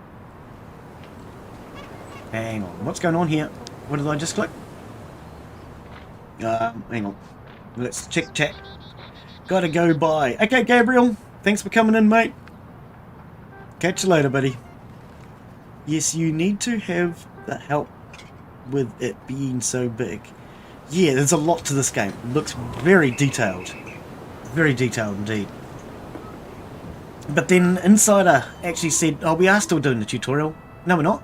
Hang on. What's going on here? What did I just click? Hang on. Let's check chat. Gotta go by. Okay, Gabriel. Thanks for coming in, mate. Catch you later, buddy. Yes, you need to have the help with it being so big. Yeah, there's a lot to this game. It looks very detailed. Very detailed indeed. But then Insider actually said, oh, we are still doing the tutorial. No, we're not.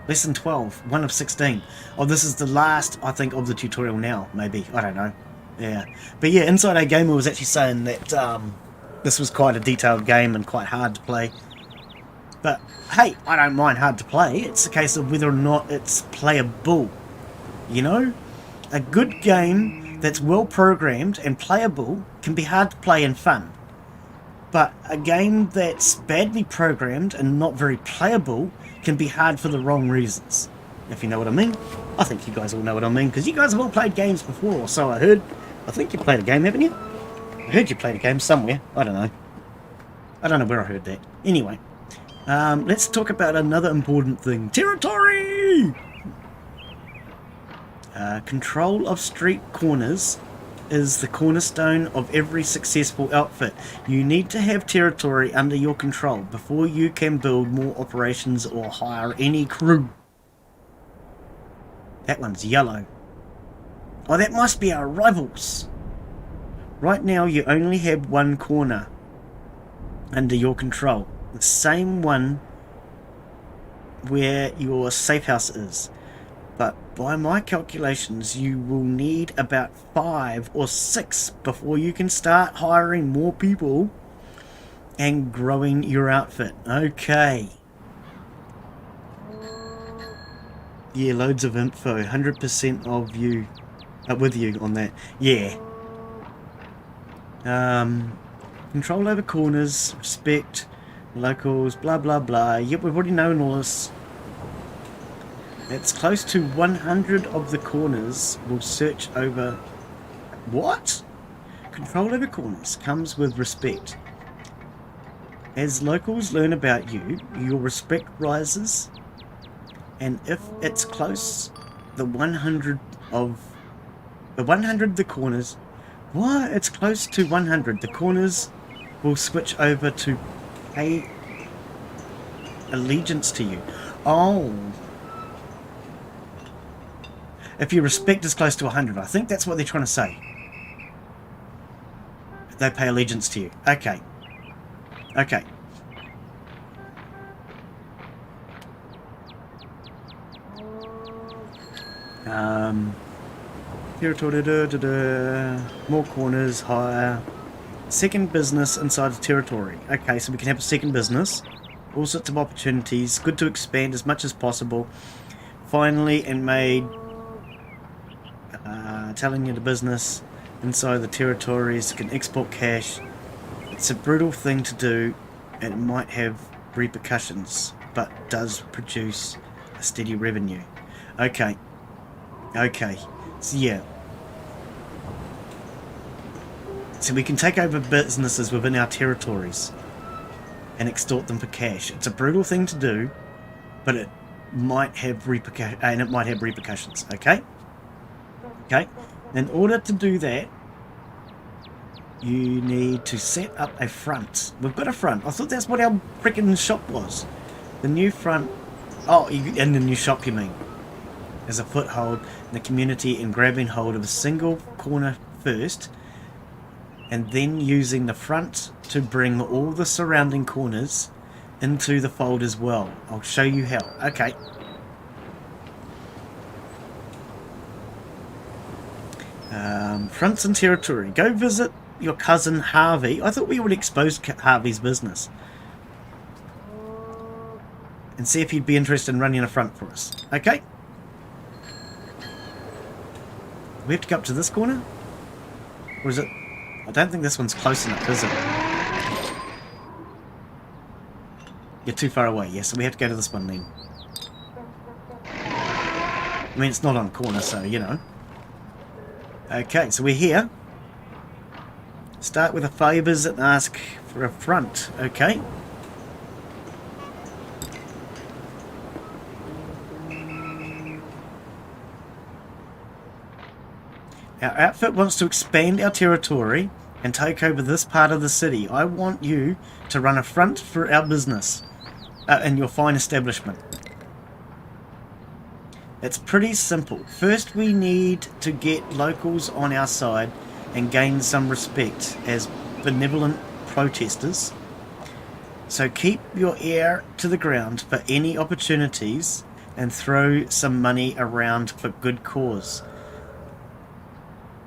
Lesson 12, 1 of 16. Oh, this is the last, I think, of the tutorial now, maybe. I don't know. Yeah. But yeah, Insider Gamer was actually saying that this was quite a detailed game and quite hard to play. But, hey, I don't mind hard to play. It's a case of whether or not it's playable. You know? A good game that's well programmed and playable can be hard to play and fun. But a game that's badly programmed and not very playable can be hard for the wrong reasons. If you know what I mean. I think you guys all know what I mean, because you guys have all played games before, so I heard. I think you played a game, haven't you? I heard you played a game somewhere. I don't know. I don't know where I heard that. Anyway, let's talk about another important thing. Territory! Control of street corners is the cornerstone of every successful outfit. You need to have territory under your control before you can build more operations or hire any crew. That one's yellow. Oh, that must be our rivals. Right now you only have one corner under your control. The same one where your safe house is. But by my calculations, you will need about 5 or 6 before you can start hiring more people and growing your outfit. Okay. Yeah, loads of info. 100% of you with you on that. Yeah. Control over corners, respect, locals, blah blah blah. Yep, we've already known all this. It's close to 100 of the corners will search over... What? Control over corners comes with respect. As locals learn about you, your respect rises. And if it's close, the 100 the corners... What? It's close to 100. The corners will switch over to pay allegiance to you. Oh... If your respect is close to 100, I think that's what they're trying to say. They pay allegiance to you. Okay. Okay. Territory, more corners, higher. Second business inside the territory. Okay, so we can have a second business. All sorts of opportunities. Good to expand as much as possible. Finally, and made... telling you the business inside the territories can export cash. It's a brutal thing to do and it might have repercussions, but does produce a steady revenue. Okay. Okay. So yeah. So we can take over businesses within our territories and extort them for cash. It's a brutal thing to do, but it might have repercussions. Okay? Okay, in order to do that, you need to set up a front. We've got a front. I thought that's what our freaking shop was. The new front. Oh, in the new shop, you mean? As a foothold in the community and grabbing hold of a single corner first, and then using the front to bring all the surrounding corners into the fold as well. I'll show you how. Okay. Fronts and territory. Go visit your cousin Harvey. I thought we would expose Harvey's business and see if he'd be interested in running a front for us. Okay. We have to go up to this corner? Or is it... I don't think this one's close enough, is it? You're too far away. Yeah, so we have to go to this one then. I mean, it's not on a corner, so, you know. Okay, so we're here. Start with the favours and ask for a front. Okay. Our outfit wants to expand our territory and take over this part of the city. I want you to run a front for our business in your fine establishment. It's pretty simple. First we need to get locals on our side and gain some respect as benevolent protesters. So keep your ear to the ground for any opportunities and throw some money around for good cause.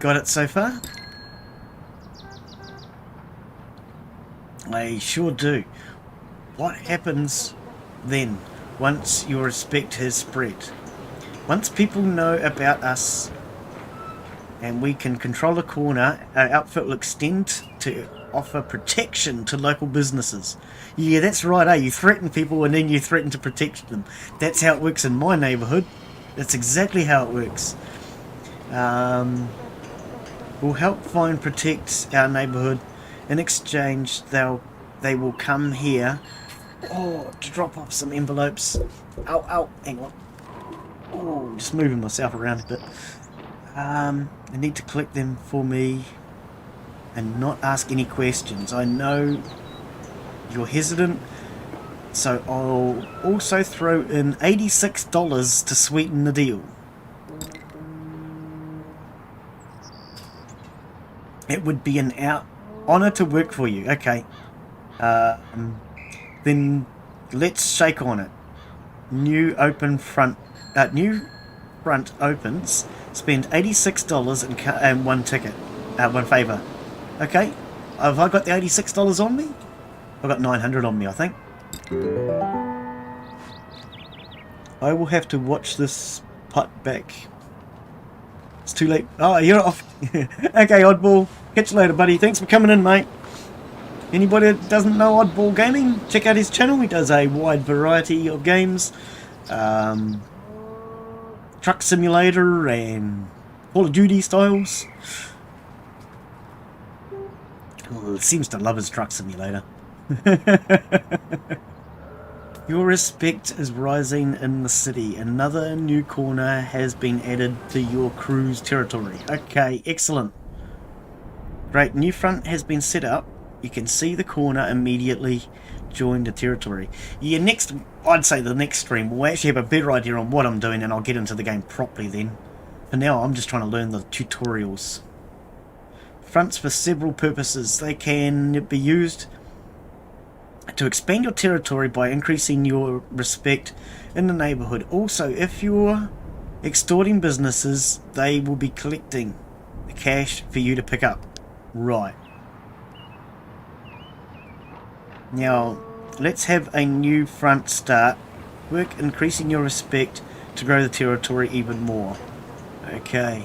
Got it so far? I sure do. What happens then once your respect has spread? Once people know about us and we can control a corner, our outfit will extend to offer protection to local businesses. Yeah, that's right, eh? You threaten people and then you threaten to protect them. That's how it works in my neighbourhood. That's exactly how it works. We'll help protect our neighbourhood. In exchange, they will come here to drop off some envelopes. Ow, hang on. Oh, just moving myself around a bit. I need to collect them for me and not ask any questions. I know you're hesitant, so I'll also throw in $86 to sweeten the deal. It would be an honor to work for you. Okay. Then let's shake on it. New front opens. Spend $86 and one ticket. One favour. Okay. Have I got the $86 on me? I've got 900 on me, I think. I will have to watch this putt back. It's too late. Oh, you're off. Okay, Oddball. Catch you later, buddy. Thanks for coming in, mate. Anybody that doesn't know Oddball Gaming, check out his channel. He does a wide variety of games. Truck Simulator and Call of Duty styles. Well, seems to love his Truck Simulator. Your respect is rising in the city. Another new corner has been added to your crew's territory. Okay, excellent. Great, new front has been set up. You can see the corner immediately join the territory. Yeah, I'd say the next stream we'll actually have a better idea on what I'm doing, and I'll get into the game properly then. For now, I'm just trying to learn the tutorials. Fronts for several purposes. They can be used to expand your territory by increasing your respect in the neighborhood. Also, if you're extorting businesses, they will be collecting the cash for you to pick up. Right. Now, let's have a new front start. Work increasing your respect to grow the territory even more. Okay.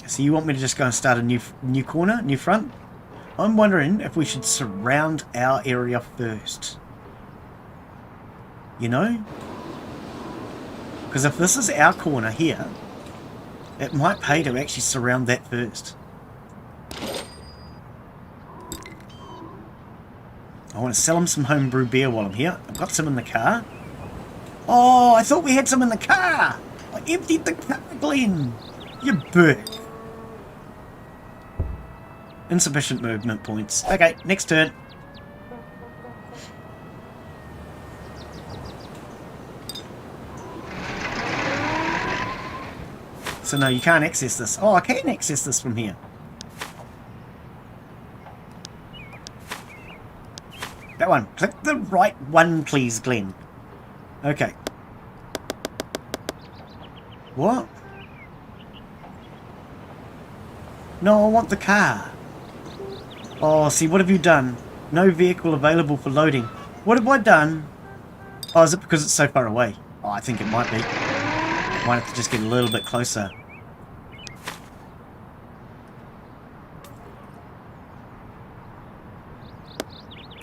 So you want me to just go and start a new corner, new front? I'm wondering if we should surround our area first. You know? Because if this is our corner here, it might pay to actually surround that first. I want to sell him some homebrew beer while I'm here. I've got some in the car. Oh, I thought we had some in the car. I emptied the car, Glen. You bird. Insufficient movement points. Okay, next turn. So no, you can't access this. Oh, I can access this from here. That one. Click the right one, please, Glen. Okay. What? No, I want the car. Oh, see, what have you done? No vehicle available for loading. What have I done? Oh, is it because it's so far away? Oh, I think it might be. Might have to just get a little bit closer.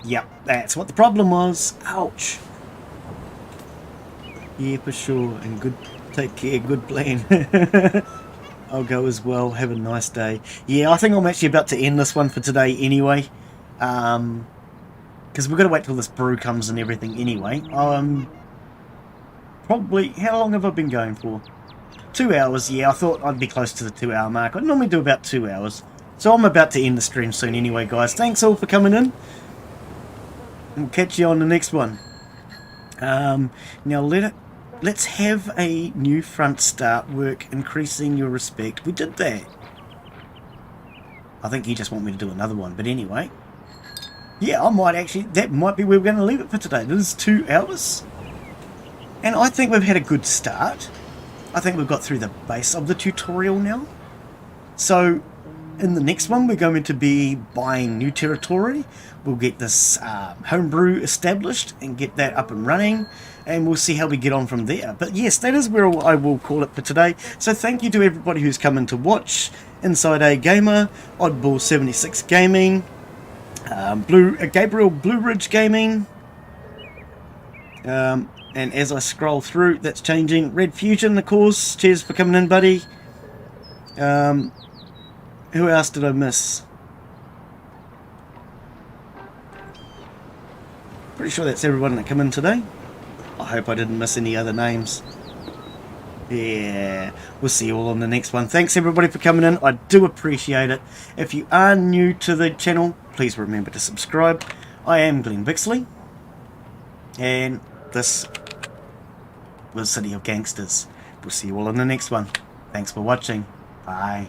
Yep, that's what the problem was. Ouch. Yeah, for sure. And good. Take care. Good plan. I'll go as well. Have a nice day. Yeah, I think I'm actually about to end this one for today anyway. Because we've got to wait till this brew comes and everything anyway. Probably, how long have I been going for? 2 hours, yeah, I thought I'd be close to the 2 hour mark. I normally do about 2 hours. So I'm about to end the stream soon anyway, guys. Thanks all for coming in. We'll catch you on the next one. Now let's have a new front start work, increasing your respect. We did that. I think he just want me to do another one, but anyway. Yeah, that might be where we're going to leave it for today. This is 2 hours. And I think we've had a good start. I think we've got through the base of the tutorial now. So, in the next one, we're going to be buying new territory. We'll get this homebrew established and get that up and running. And we'll see how we get on from there. But yes, that is where I will call it for today. So thank you to everybody who's come in to watch. Inside A Gamer, Oddball76 Gaming, Gabriel Blue Ridge Gaming. And as I scroll through, that's changing. Red Fusion, of course. Cheers for coming in, buddy. Who else did I miss? Pretty sure that's everyone that come in today. I hope I didn't miss any other names. Yeah, we'll see you all on the next one. Thanks everybody for coming in. I do appreciate it. If you are new to the channel, please remember to subscribe. I am Glen Bixley, and this was City of Gangsters. We'll see you all in the next one. Thanks for watching. Bye.